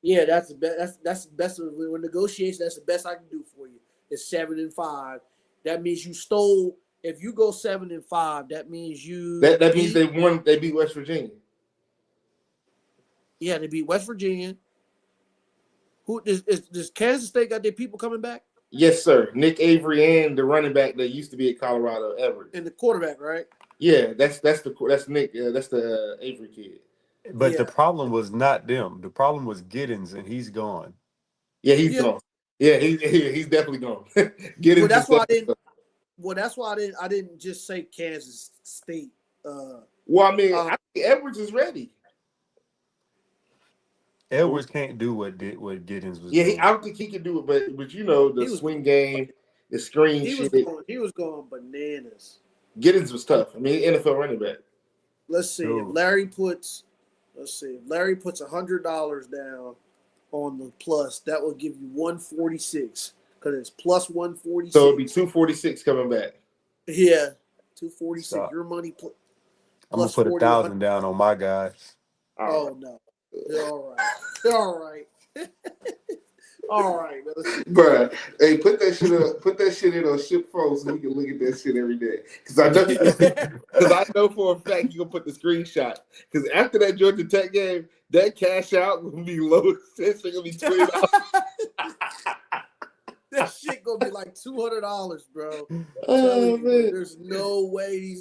Yeah, that's the best. That's the best. When negotiation, that's the best I can do for you. It's 7-5. That means you stole. If you go 7-5, that means you. That means they won. They beat West Virginia. Yeah, they beat West Virginia. Who does Kansas State got their people coming back? Yes, sir. Nick Avery and the running back that used to be at Colorado, Everett. And the quarterback, right? Yeah, that's Nick. That's the Avery kid. But the problem was not them. The problem was Giddens, and he's gone. Yeah, he's gone. Yeah, he's definitely gone. Well, that's why I didn't. Well, that's why I didn't just say Kansas State. Well, I mean, I think Edwards is ready. Edwards can't do what Giddens was Yeah, doing. I don't think he can do it, but you know the swing game, the screen shit. He was going bananas. Giddens was tough. I mean, NFL running back. Let's see if Larry puts $100 down on the plus. That will give you 146 because it's plus 146. So it'll be 246 coming back. Yeah, 246. Stop. Your money I'm gonna put 1,000 down on my guys. Oh no! All right, all right, all right, bro. Hey, put that shit in on Ship Pro so we can look at that shit every day. Because I know for a fact you gonna put the screenshot. Because after that Georgia Tech game, that cash out gonna be low. It's gonna be $20. That shit gonna be like $200, bro. Oh, man. There's no way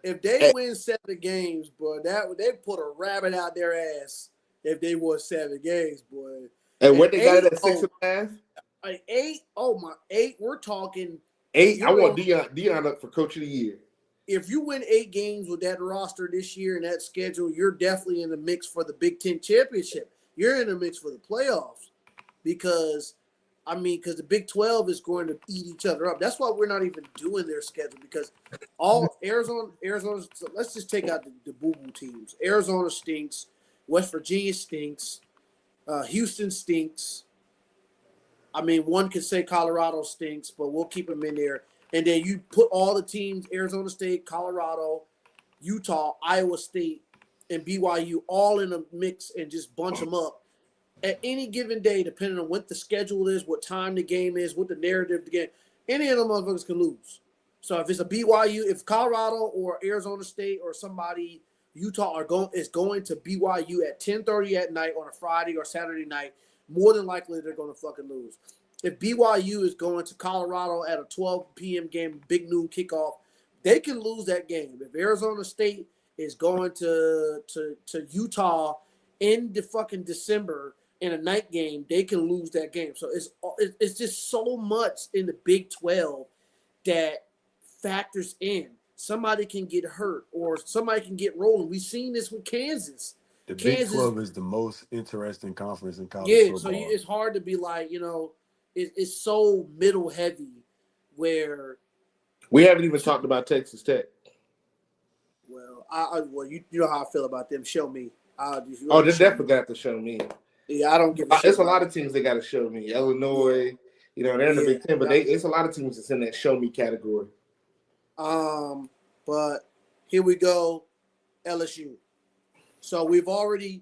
if they win 7 games, bro, they put a rabbit out their ass if they won 7 games, boy. And what they got it at 6.5? Like 8? Oh my, 8. We're talking 8. I want Dion up for Coach of the Year. If you win 8 games with that roster this year and that schedule, you're definitely in the mix for the Big Ten championship. You're in the mix for the playoffs because the Big 12 is going to eat each other up. That's why we're not even doing their schedule because all Arizona. So let's just take out the boo-boo teams. Arizona stinks. West Virginia stinks. Houston stinks. One could say Colorado stinks, but we'll keep them in there. And then you put all the teams, Arizona State, Colorado, Utah, Iowa State, and BYU all in a mix and just bunch them up at any given day, depending on what the schedule is, what time the game is, what the narrative of the game, any of them motherfuckers can lose. So if it's a BYU, if Colorado or Arizona State or somebody, Utah is going to BYU at 10:30 at night on a Friday or Saturday night, more than likely they're going to fucking lose. If BYU is going to Colorado at a 12 p.m. game, big noon kickoff, they can lose that game. If Arizona State is going to Utah in the fucking December in a night game, they can lose that game. So it's just so much in the Big 12 that factors in. Somebody can get hurt or somebody can get rolling. We've seen this with Kansas. The Big Kansas, 12 is the most interesting conference in college yeah. football. So it's hard to be like, it's so middle heavy where We haven't even talked about Texas Tech. well, you know how I feel about them. Show me. They definitely got to show me. Yeah, I don't give a shit. It's a lot of teams they got to show me. Illinois, they're in the Big Ten, but it's a lot of teams that's in that show me category. But here we go, LSU. So we already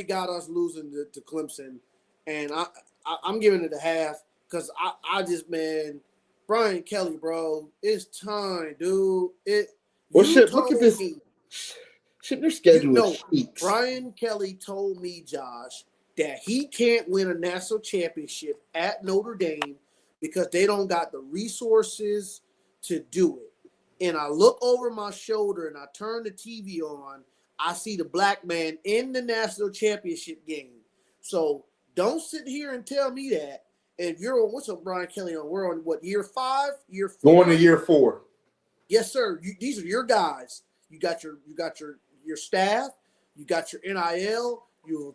got us losing to Clemson, and I'm giving it a half because I just, man, Brian Kelly, bro, it's time, dude. Look at this. Shit, their schedule is cheeks. Brian Kelly told me, Josh, that he can't win a national championship at Notre Dame because they don't got the resources to do it. And I look over my shoulder and I turn the TV on. I see the black man in the national championship game. So don't sit here and tell me that. And you're on, what's up, Brian Kelly? We're on what, year 5, year 4? Going to year 4. Yes, sir. These are your guys. You got your staff. You got your NIL.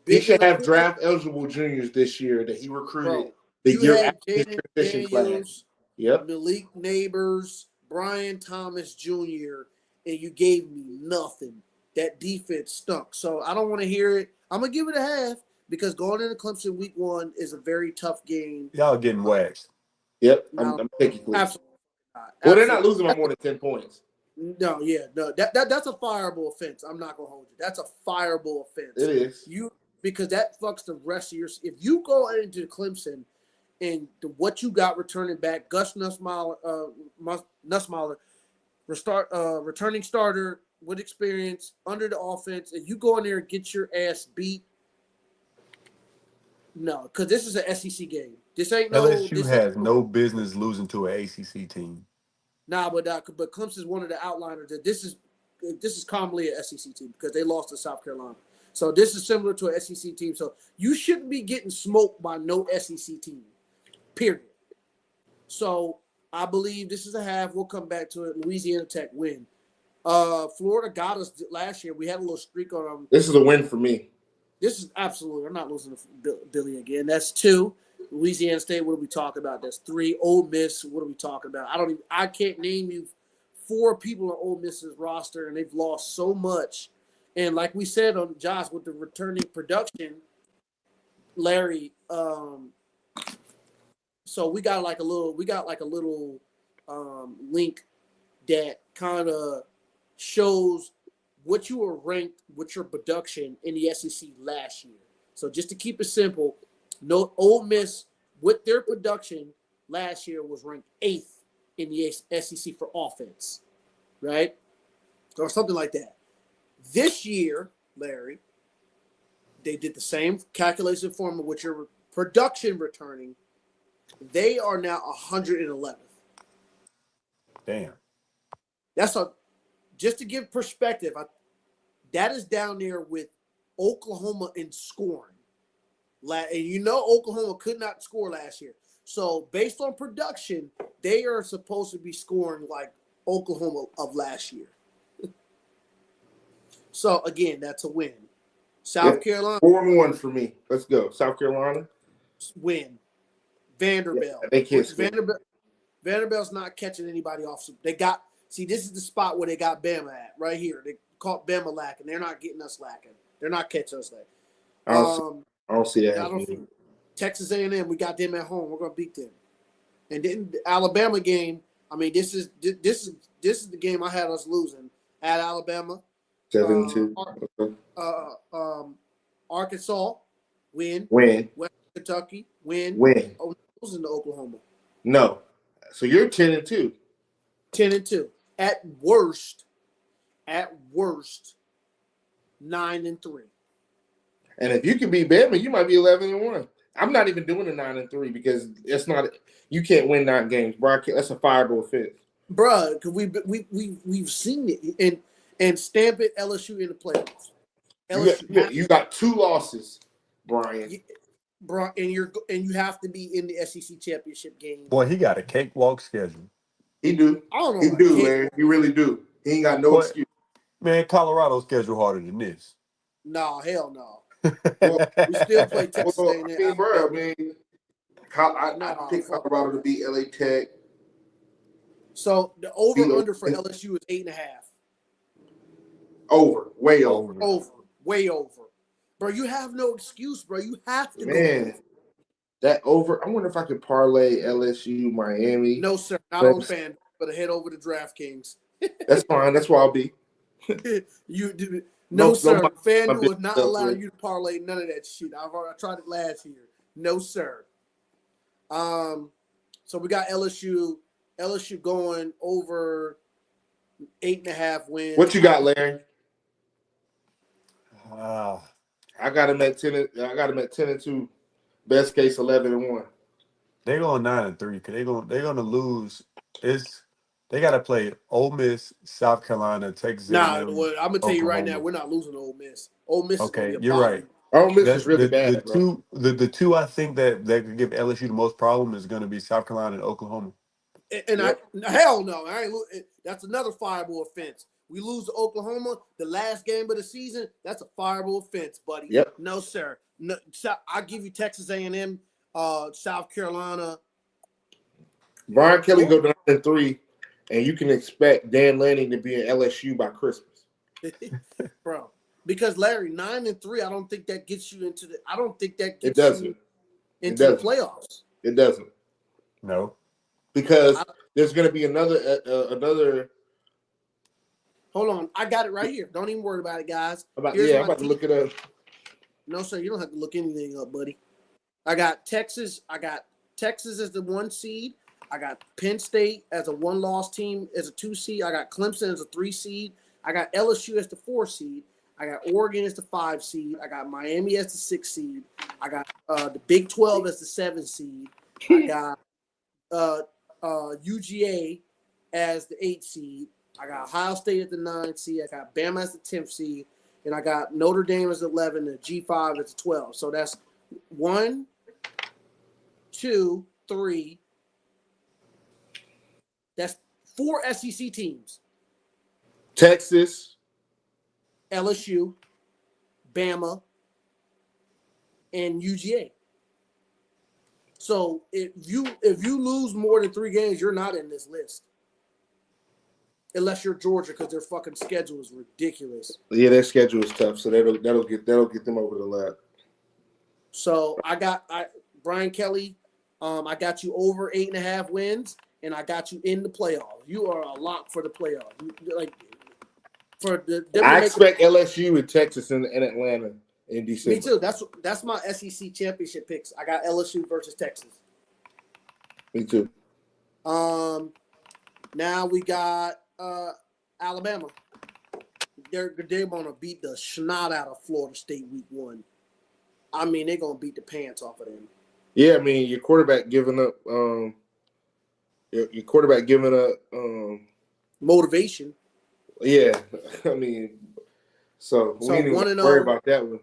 He should have draft eligible juniors this year that he recruited the year after his transition class. Yep. Malik Neighbors, Brian Thomas Jr., and you gave me nothing. That defense stunk. So I don't want to hear it. I'm going to give it a half because going into Clemson week 1 is a very tough game. Y'all getting waxed. Yep. I'm taking Clemson. Absolutely not. Well, they're not losing by more than 10 points. No. That's a fireable offense. I'm not going to hold you. That's a fireable offense. It is. Because that fucks the rest of your – if you go into Clemson and what you got returning back, Gus Nussmeier, returning starter – with experience under the offense, and you go in there and get your ass beat. No, because this is an SEC game. This ain't no. LSU has no business losing to an ACC team. Nah, but Clemson's one of the outliners. That this is commonly an SEC team because they lost to South Carolina. So this is similar to an SEC team. So you shouldn't be getting smoked by no SEC team. Period. So I believe this is a half. We'll come back to it. Louisiana Tech win. Florida got us last year. We had a little streak on them. This is a win for me. This is absolutely. I'm not losing to Billy again. That's 2. Louisiana State. What are we talking about? That's 3. Ole Miss. What are we talking about? I can't name you 4 people on Ole Miss's roster, and they've lost so much. And like we said on Josh with the returning production, Larry. So we got like a little link that kind of shows what you were ranked with your production in the SEC last year. So just to keep it simple, Ole Miss with their production last year was ranked 8th in the SEC for offense, right? Or something like that. This year, Larry, they did the same calculation formula with your production returning. They are now 111th. Damn. That's just to give perspective, that is down there with Oklahoma in scoring. And Oklahoma could not score last year. So based on production, they are supposed to be scoring like Oklahoma of last year. So again, that's a win. South Carolina 4-1 for me. Let's go. South Carolina win. Vanderbilt. Yeah, they can't score. Vanderbilt's not catching anybody off. This is the spot where they got Bama at, right here. They caught Bama lacking. They're not getting us lacking. They're not catching us lacking. I don't see that. Texas A&M, we got them at home. We're gonna beat them. And then the Alabama game. I mean, this is the game I had us losing. at Alabama. 7-2. Ar- Okay. Arkansas, win. Win. West Kentucky, win. Win. Oh, losing to Oklahoma. No. So you're 10-2. 10-2. At worst, 9-3. And if you can beat Bama, you might be 11-1. I'm not even doing a 9-3 because it's not. You can't win 9 games, bro. That's a fireable offense. Bruh, because we've seen it and stamp it LSU in the playoffs. You got 2 losses, Brian. Bro, and you have to be in the SEC championship game. Boy, he got a cakewalk schedule. He do. I don't know. He About do, man. He really do. He ain't got no Boy, excuse. man, Colorado's schedule harder than this. No, hell no. Well, We still play Texas well, A&M. I mean, bro, I picked fuck Colorado to beat LA Tech. So the over-under for LSU is 8.5. Over. Way over. Way over. Bro, you have no excuse, bro. You have to Man, that over. I wonder if I could parlay LSU, Miami. No, sir. Not on fan, but head over to DraftKings. That's fine. That's where I'll be. No, sir. my FanDuel would business not up allow with. you to parlay none of that shit. I tried it last year. No, sir. So we got LSU going over 8.5 wins. What you got, Larry? Ah, I got him at 10. I got him at 10-2. Best case 11-1. they're going 9-3 because they're gonna lose. They got to play Ole Miss, South Carolina, Texas Nah, A&M, well, I'm gonna tell you right now, Oklahoma. we're not losing to Ole Miss. Ole Miss is Okay, gonna be a you're bottom. right. Ole Miss That's is really the bad, bro. two I think that could give LSU the most problem is going to be South Carolina and Oklahoma. And Yep. hell no, that's another fireable offense. We lose to Oklahoma, the last game of the season. That's a fireable offense, buddy. Yep. No, sir. No, I'll give you Texas A&M, South Carolina. Brian Kelly go 9-3, and you can expect Dan Lanning to be in LSU by Christmas. Bro. Because Larry, 9-3, I don't think that gets you into the. I don't think that It gets you doesn't. into the playoffs. It doesn't. No. Because there's going to be another. Hold on, I got it right here. Don't even worry about it, guys. I'm about to look it up. No, sir, you don't have to look anything up, buddy. I got Texas. As the 1 seed. I got Penn State as a 1-loss team as a 2 seed. I got Clemson as a 3 seed. I got LSU as the 4 seed. I got Oregon as the 5 seed. I got Miami as the 6 seed. I got the Big 12 as the 7 seed. I got UGA as the 8 seed. I got Ohio State at the 9 seed. I got Bama as the 10th seed. And I got Notre Dame as 11 and G5 as 12. So that's 1, 2, 3. That's 4 SEC teams. Texas. LSU, Bama, and UGA. So if you lose more than 3 games, you're not in this list. Unless you're Georgia, because their fucking schedule is ridiculous. Yeah, their schedule is tough, so that'll get them over the lap. So Brian Kelly, I got you over 8.5 wins, and I got you in the playoffs. You are a lock for the playoffs. I expect LSU and Texas and Atlanta in December. Me too. That's my SEC championship picks. I got LSU versus Texas. Me too. Now we got Alabama. They're gonna beat the snot out of Florida State week 1. I mean, they're gonna beat the pants off of them. Yeah, I mean, your quarterback giving up. Your quarterback giving up. Motivation. Yeah, I mean, so we ain't even worry about that one.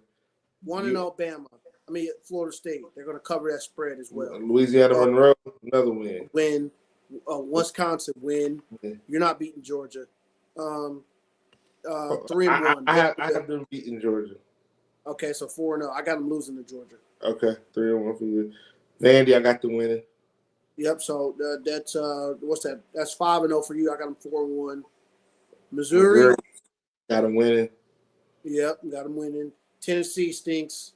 1-0 Bama. I mean, Florida State. They're gonna cover that spread as well. Louisiana Monroe, another win. Win. Wisconsin win. Yeah. You're not beating Georgia. 3-1. I have them beating Georgia. Okay, so 4-0. I got them losing to Georgia. Okay, 3-1 for you. Vandy, I got them winning. Yep. So that's what's that? That's 5-0 for you. I got them 4-1. Missouri. Got them winning. Yep, got them winning. Tennessee stinks.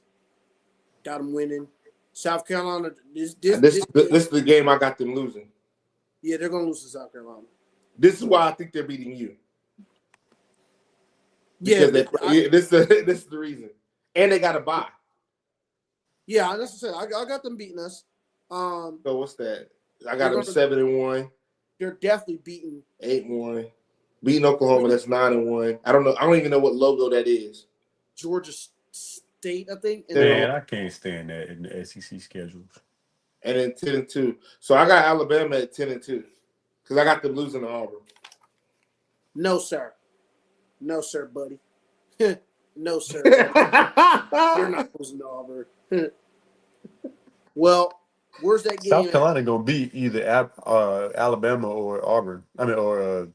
Got them winning. South Carolina. This is the game I got them losing. Yeah, they're gonna lose to South Carolina. This is why I think they're beating you. Yeah, because this is the reason. And they got a bye. yeah. That's what I said. I got them beating us. So what's that? I They're got them gonna. 7-1, They're definitely beating 8-1. Beating Oklahoma, that's 9-1. I don't know. I don't even know what logo that is. Georgia State, I think. And then Man, I can't stand that in the SEC schedules. And then 10-2. So I got Alabama at 10-2 because I got them losing to Auburn. no, sir. No, sir, buddy. No, sir, buddy. You're not losing to Auburn. Well, where's that game South at? Carolina gonna beat either Alabama or Auburn. I mean, or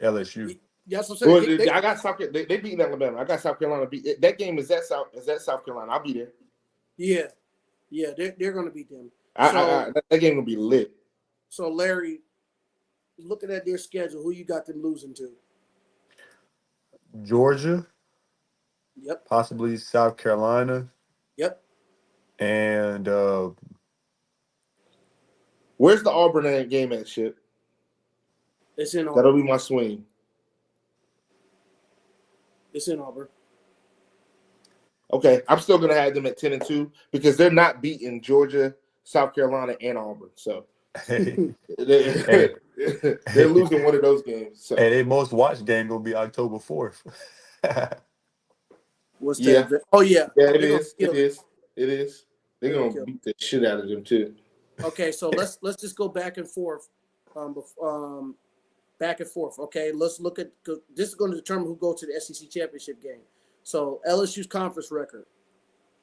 LSU. That's what I'm Well, saying. I got South. They beating Alabama. I got South Carolina beat that game. Is that South Carolina? I'll be there. Yeah, they're going to beat them. That game gonna be lit. So Larry, looking at their schedule, who you got them losing to? Georgia, Yep, possibly South Carolina, yep. and Where's the Auburn game at? Shit, It's in that'll Auburn. be my swing. It's in Auburn. Okay, I'm still gonna have them at 10-2 because they're not beating Georgia, South Carolina, and Auburn. So hey, they're losing one of those games. So and their most watched game gonna be October 4th. What's yeah, that? Oh yeah, yeah, it they're gonna is. kill It is. It is. They're They're gonna gonna kill. beat the shit out of them too. Okay, so let's just go back and forth. Back and forth. Okay, let's look at this is going to determine who goes to the SEC championship game. So LSU's conference record.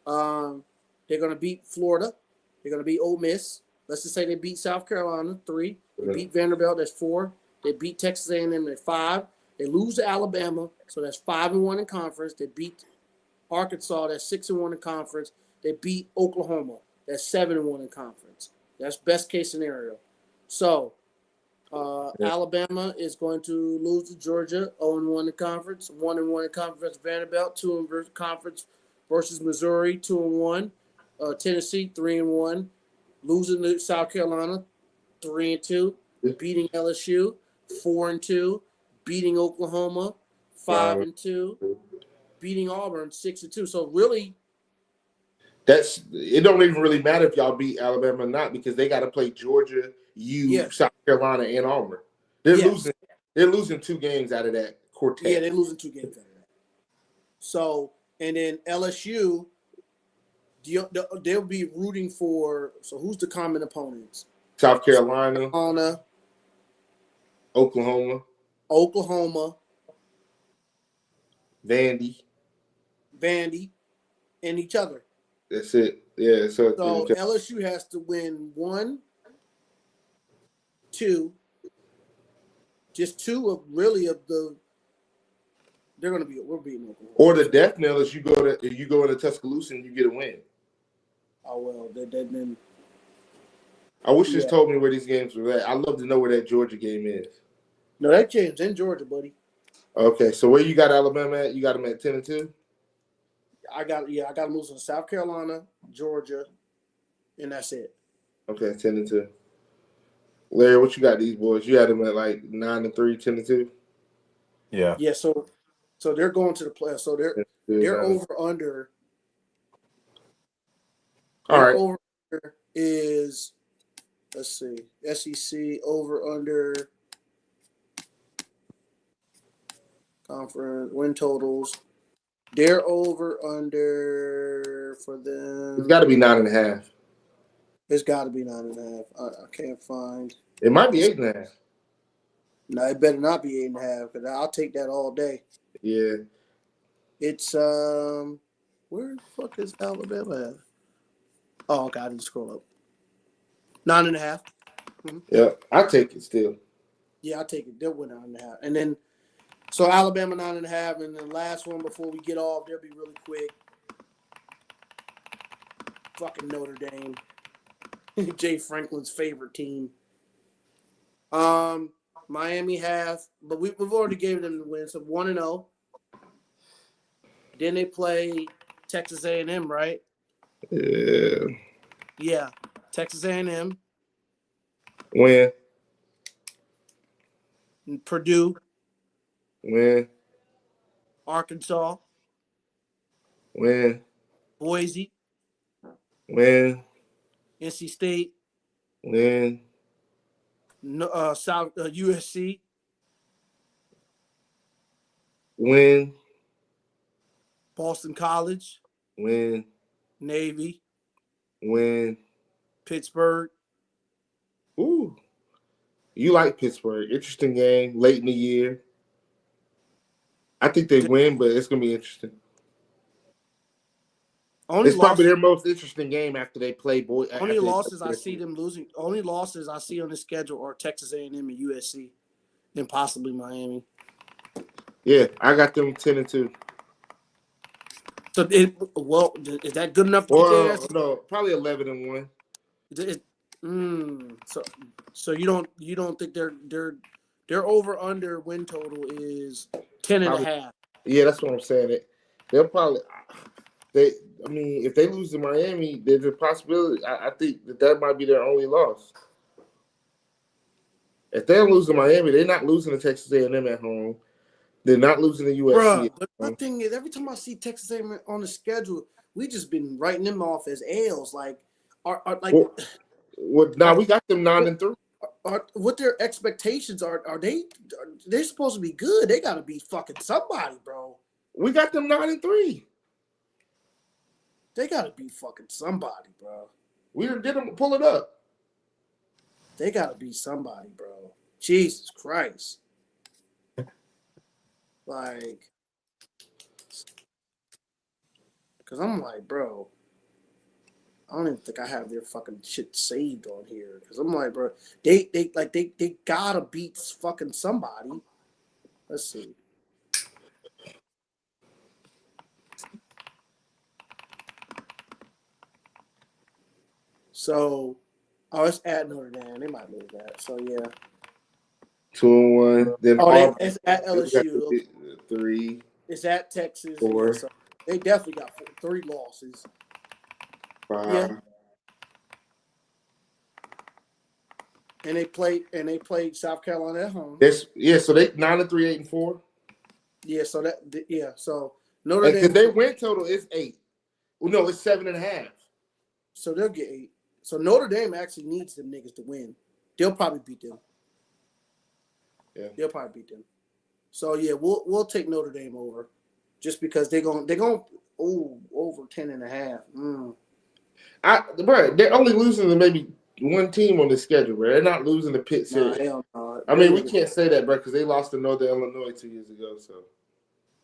They're going to beat Florida. They're going to beat Ole Miss. Let's just say they beat South Carolina 3. They beat Vanderbilt. That's 4. They beat Texas A&M at 5. They lose to Alabama, so that's 5-1 in conference. They beat Arkansas. That's 6-1 in conference. They beat Oklahoma. That's 7-1 in conference. That's best case scenario. So Alabama is going to lose to Georgia, 0-1 in conference, 1-1 in conference Vanderbilt, 2 in conference versus Missouri, 2-1. Tennessee, 3-1. Losing to South Carolina, 3-2. Beating LSU, 4-2. Beating Oklahoma, 5-2. Beating Auburn, 6-2. So really, it don't even really matter if y'all beat Alabama or not because they got to play Georgia, South Carolina, and Auburn. They're losing 2 games out of that quartet. Yeah, they're losing 2 games out of that. So, and then LSU, they'll be rooting for. So, who's the common opponents? South Carolina, Oklahoma, Vandy, and each other. That's it. Yeah. So LSU has to win 1, 2, just 2 of the. We're beating Oklahoma. Or the death knell is you go into Tuscaloosa and you get a win. Oh well, then. I wish you just told me where these games were at. I'd love to know where that Georgia game is. No, that game's in Georgia, buddy. Okay, so where you got Alabama at? You got them at 10-2. I got them losing to South Carolina, Georgia, and that's it. Okay, 10-2. Larry, what you got these boys? You had them at like 9-3, 10-2. Yeah. Yeah. So they're going to the playoffs. So they're over under. All right. Over is, let's see, SEC over under conference win totals. They're over under for them. It's got to be 9.5. It's got to be 9.5. I can't find. It might be 8.5. No, it better not be 8.5 because I'll take that all day. Yeah. It's where the fuck is Alabama at? Oh, God, I didn't scroll up. 9.5. Mm-hmm. Yeah, I take it still. Yeah, I take it. They'll win 9.5, and then so Alabama 9.5, and then last one before we get off, they'll be really quick. Fucking Notre Dame, Jay Franklin's favorite team. Miami half, but we've already gave them the win, so 1-0. Then they play Texas A&M, right? Yeah. Yeah, Texas A&M. Win. And Purdue. Win. Arkansas, Win. Boise, Win. NC State, Win. South USC, Win. Boston College, Win. Navy, Win. Pittsburgh. Ooh. You like Pittsburgh. Interesting game. Late in the year. I think they win, but it's gonna be interesting. Only It's probably losses, their most interesting game after they play boy. only After they play losses I see USC. them losing. Only losses I see on the schedule are Texas A&M and USC, and possibly Miami. Yeah, I got them 10-2. So, is that good enough to get their Well, ass? no, probably 11-1. So you don't think their over under win total is 10 and a Probably, half? yeah, that's what I'm saying. They'll probably they. I mean, if they lose to Miami, there's a possibility. I think that might be their only loss. If they don't lose to Miami, they're not losing to Texas A&M at home. They're not losing to USC. Bruh, but my thing is, every time I see Texas A&M on the schedule, we just been writing them off as L's. Like, are like, Now we got them 9-3. what their expectations are they're supposed to be good. They got to be fucking somebody, bro. We got them 9-3. They got to be fucking somebody, bro. We didn't get them. Pull it up. They got to be somebody, bro. Jesus Christ. Like, because I'm like, bro, I don't even think I have their fucking shit saved on here. Because I'm like, bro, they gotta beat fucking somebody. Let's see. So, it's at Notre Dame. They might lose that. So yeah. 2-1. Then Auburn. It's at LSU. 3. It's at Texas. 4. Yeah, so they definitely got 3 losses. 5. Yeah. And they played South Carolina at home. So they 9-3, 8-4. Yeah, so Notre Dame. Because their win total is 8. Well, no, it's 7.5. So they'll get 8. So Notre Dame actually needs them niggas to win. They'll probably beat them. Yeah, they'll probably beat them. So yeah, we'll take Notre Dame over, just because they're going over 10.5. Bro, they're only losing to maybe one team on the schedule, bro. They're not losing to Pitt City. Hell no. I mean, we can't say that, bro, because they lost to Northern Illinois 2 years ago. So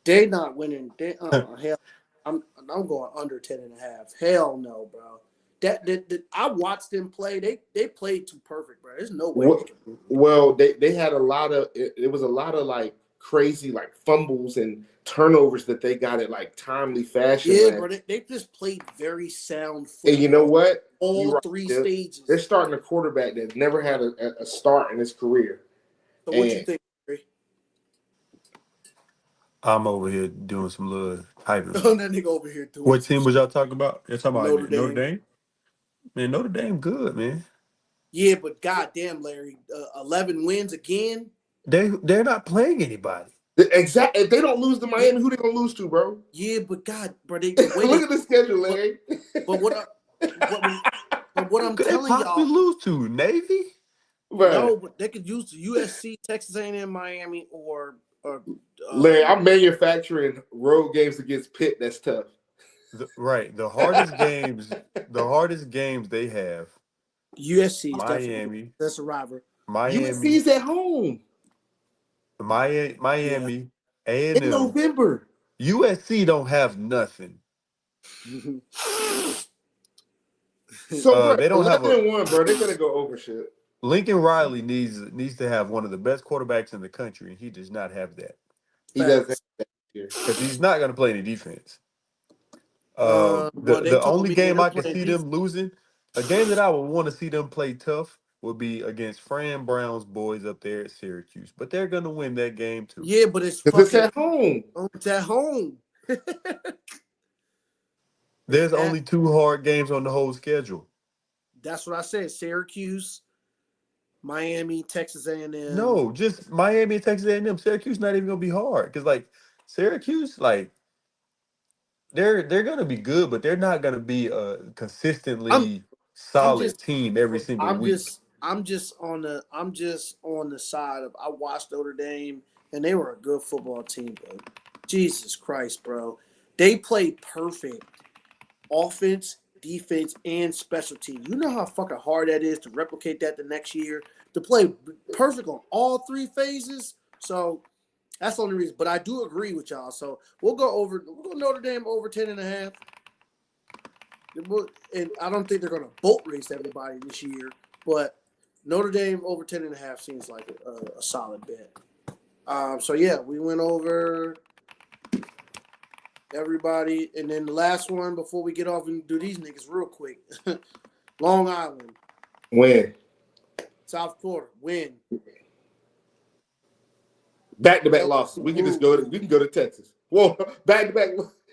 they not winning. Hell, I'm going under 10.5. Hell no, bro. That I watched them play. They played too perfect, bro. There's no way. Well, they had a lot of it was a lot of like crazy like fumbles and turnovers that they got at like timely fashion. Yeah, bro. They just played very sound football. And you know what? All 3 stages. They're starting a quarterback that never had a start in his career. So what you think, Barry? I'm over here doing some little hyping. Oh, that nigga over here doing. What team was y'all talking about? You're talking about Notre Dame? Man, Notre Dame good, man. Yeah, but goddamn, Larry, 11 wins again. They're not playing anybody. Exactly. If they don't lose to Miami, who they gonna lose to, bro? Yeah, but God, bro, they look at the schedule, Larry. But what I'm telling y'all, lose to Navy. Right. No, but they could use USC, Texas A&M, Miami, or Larry, I'm manufacturing road games against Pitt. That's tough. The hardest games they have. USC, Miami. That's a rival. Miami. USC's at home. Miami, A&M. In November. USC don't have nothing. So bro, they don't have 11-1, bro. They're gonna go over shit. Lincoln Riley needs to have one of the best quarterbacks in the country, and he does not have that. He doesn't have that here because he's not going to play any defense. Well, the only game I can see them losing, a game that I would want to see them play tough, would be against Fran Brown's boys up there at Syracuse. But they're going to win that game too. Yeah, but it's at home. It's at home. There's only 2 hard games on the whole schedule. That's what I said. Syracuse, Miami, Texas A&M. No, just Miami and Texas A&M. Syracuse not even going to be hard because, like, Syracuse, like they're gonna be good, but they're not gonna be a I'm consistently I'm just solid team every single week. I'm just on the side of I watched Notre Dame and they were a good football team, but Jesus Christ, bro. They played perfect offense, defense, and special team. You know how fucking hard that is to replicate that the next year, to play perfect on all three phases. So that's the only reason. But I do agree with y'all. So we'll go Notre Dame over 10.5. And I don't think they're going to boat race everybody this year, but Notre Dame over 10.5 seems like a solid bet. So yeah, we went over everybody, and then the last one before we get off and do these niggas real quick. Long Island, Win. South Florida, win. Back-to-back losses. We can just go. We can go to Texas. Whoa, back-to-back.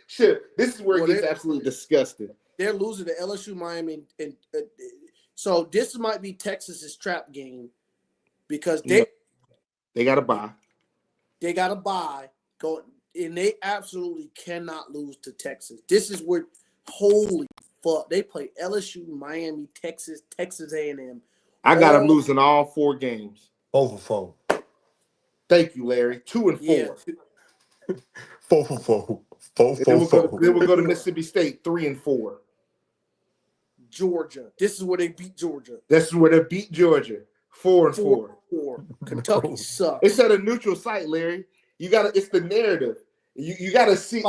Shit, this is where it gets absolutely disgusting. They're losing to LSU, Miami, and so this might be Texas's trap game because they got to buy. They got to buy. Go and they absolutely cannot lose to Texas. This is where, holy fuck, they play LSU, Miami, Texas, Texas A&M. I got them losing all 4 games. Over 4. Thank you, Larry. 2 and 4. Yeah. 4 for 4. 4 Then for 4. we'll go to Mississippi State 3 and 4. Georgia. This is where they beat Georgia. This is where they beat Georgia. 4 and 4. Kentucky sucks. It's at a neutral site, Larry. You got to. It's the narrative. You got to see.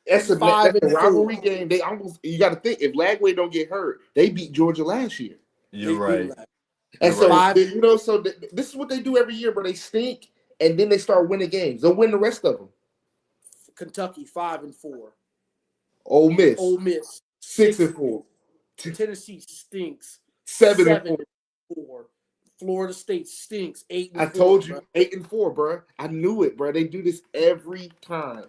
That's a rivalry game. They almost. You got to think if Lagway don't get hurt, they beat Georgia last year. You're right. And so this is what they do every year, but they stink and then they start winning games. They'll win the rest of them. Kentucky 5 and 4. Ole Miss 6 and 4. Tennessee stinks 7 and 4. Florida State stinks 8 and 4. I told you 8 and 4, bro. I knew it, bro. They do this every time.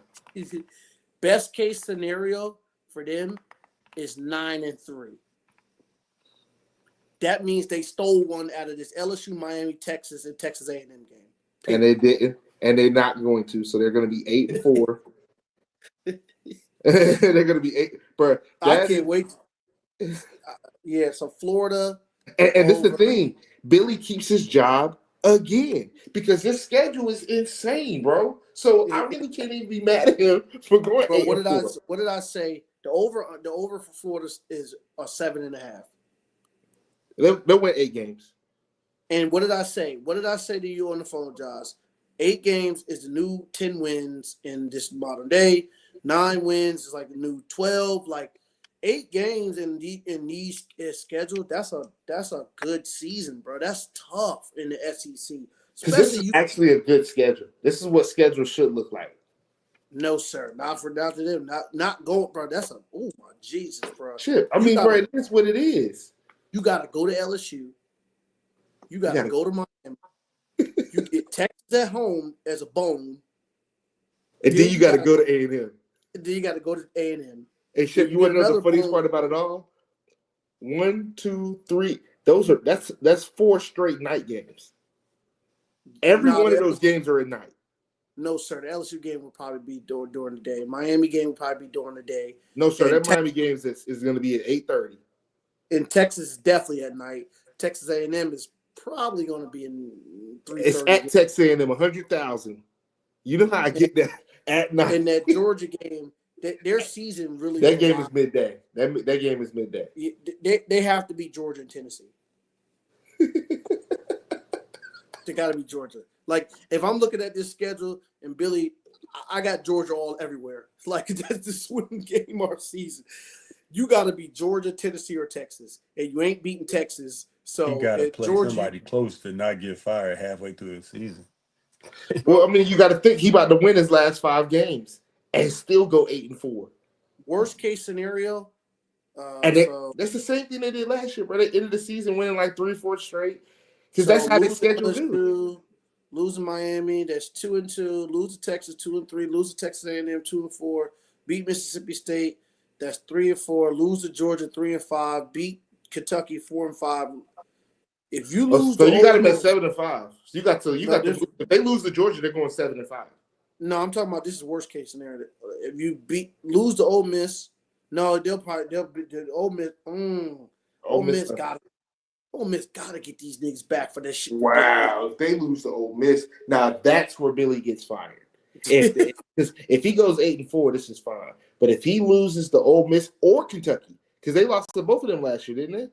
Best case scenario for them is 9 and 3. That means they stole one out of this LSU, Miami, Texas, and Texas A&M game. And they didn't, and they're not going to. So they're going to be 8 and 4. They're going to be 8, bro. I can't wait. Yeah, so Florida. And this is the thing. Billy keeps his job again because his schedule is insane, bro. So I really can't even be mad at him for going. Bro, what did I say? The over for Florida is a 7.5. They'll win 8 games. And what did I say? What did I say to you on the phone, Josh? 8 games is the new 10 wins in this modern day. 9 wins is like the new 12. Like 8 games in these schedule. That's a good season, bro. That's tough in the SEC. Because this is actually a good schedule. This is what schedule should look like. No, sir. Not for them. Not going, bro. That's oh my Jesus, bro. Shit. I mean, bro, that's what it is. You got to go to LSU. You got to go to Miami. You get Texas at home as a bone. And then you got to go to A&M. And then you got to go to A&M. Hey, shit, you want to know the funniest part about it all? 1, 2, 3. That's 4 straight night games. Every one of those games are at night. No, sir. The LSU game will probably be during the day. Miami game will probably be during the day. No, sir. That Miami game is going to be at 8:30. In Texas, is definitely at night. Texas A&M is probably going to be in 3:30. It's at Texas A&M, 100,000. You know how I get that at night. In that Georgia game, their season really. That game is midday. That game is midday. They have to beat Georgia and Tennessee. They got to be Georgia. Like, if I'm looking at this schedule and Billy, I got Georgia everywhere. Like, that's the swing game our season. You got to be Georgia, Tennessee, or Texas. And you ain't beating Texas. So you got to play Georgia, somebody close to not get fired halfway through the season. Well, I mean, you got to think he about to win his last 5 games and still go 8 and 4. Worst case scenario. That's the same thing they did last year, bro. They ended the season winning like 3, 4 straight. Because that's how they schedule do. Losing Miami, that's 2 and 2. Lose to Texas, 2 and 3. Lose to Texas A&M, 2 and 4. Beat Mississippi State, that's 3 and 4. Lose to Georgia, 3 and 5. Beat Kentucky, 4 and 5. If you lose, so you got them at 7 and 5. So you got to. If they lose to Georgia, they're going 7 and 5. No, I'm talking about this is worst case scenario. If you lose to Ole Miss, no, they'll be the Ole Miss. Ole Ole Miss. Miss gotta get these niggas back for this shit. Wow, if they lose to Ole Miss, now that's where Billy gets fired. If he goes 8-4, this is fine. But if he loses to Ole Miss or Kentucky, because they lost to both of them last year, didn't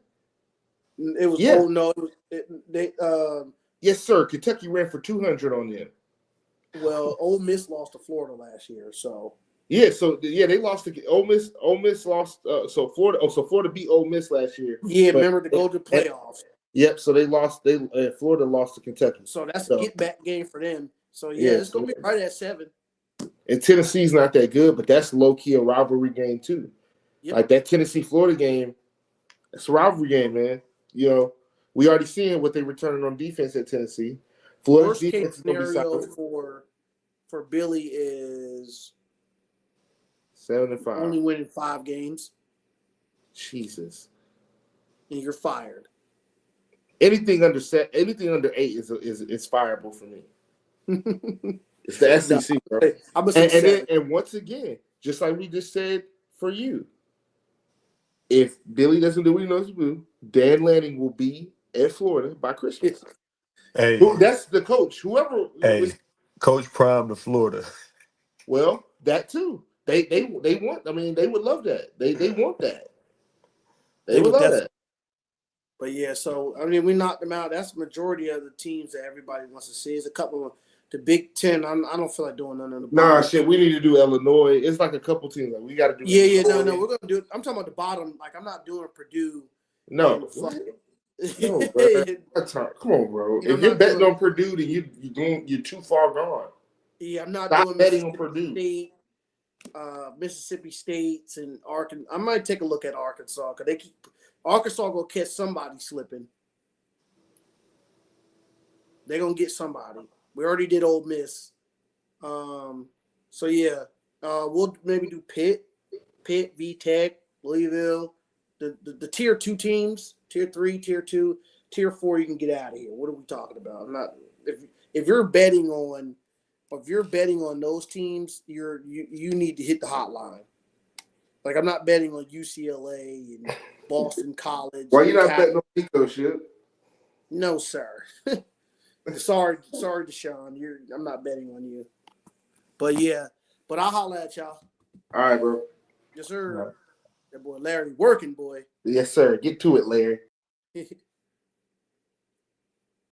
they? It was Yeah. oh no, they Yes, sir. Kentucky ran for 200 on them. well, Ole Miss lost to Florida last year, so Yeah, they lost to Ole Miss. Ole Miss lost. So Florida beat Ole Miss last year. yeah, But remember to go to the playoffs. Yep. So they lost. Florida lost to Kentucky. So that's a get back game for them. So yeah, it's gonna be so, right at 7. And Tennessee's not that good, but that's low key a rivalry game too. Yep. Like that Tennessee Florida game, it's a rivalry game, man. You know, we already seeing what they returning on defense at Tennessee. Florida's Worst defense case is gonna be scenario solid. for Billy is 7-5. only winning 5 games Jesus. and you're fired. Anything under 8 is fireable for me. It's the SEC, bro. I'm gonna say 7. And once again, just like we just said for you, if Billy doesn't do what he knows to do, Dan Lanning will be at Florida by Christmas. Hey, That's the coach. Whoever. hey, Coach Prime to Florida. Well, that too. They want. I mean, they would love that. They want that. They would love that. But yeah, so I mean, we knocked them out. That's the majority of the teams that everybody wants to see. It's a couple of the Big Ten. I don't feel like doing none of the Nah, bottom. shit. We need to do Illinois. It's like a couple teams. Like we got to do. Yeah, no, we're gonna do it. I'm talking about the bottom. Like I'm not doing Purdue. No, no, bro. Come on, bro. If you're betting on Purdue, then you're too far gone. Yeah, I'm not Stop doing betting on Purdue. State, Mississippi States and Arkansas. I might take a look at Arkansas because Arkansas gonna catch somebody slipping. They're gonna get somebody. We already did Ole Miss. So yeah, we'll maybe do Pitt, VTech, Louisville, the tier 2 teams, tier 3, tier 2, tier 4. You can get out of here. What are we talking about? I'm not if you're betting on those teams, you need to hit the hotline. Like I'm not betting on UCLA and Boston College. Why you not betting on Pico shit? No, sir. sorry, Deshaun. I'm not betting on you. But yeah, I'll holler at y'all. All right, bro. Yes, sir. That boy Larry working, boy. Yes, sir. Get to it, Larry.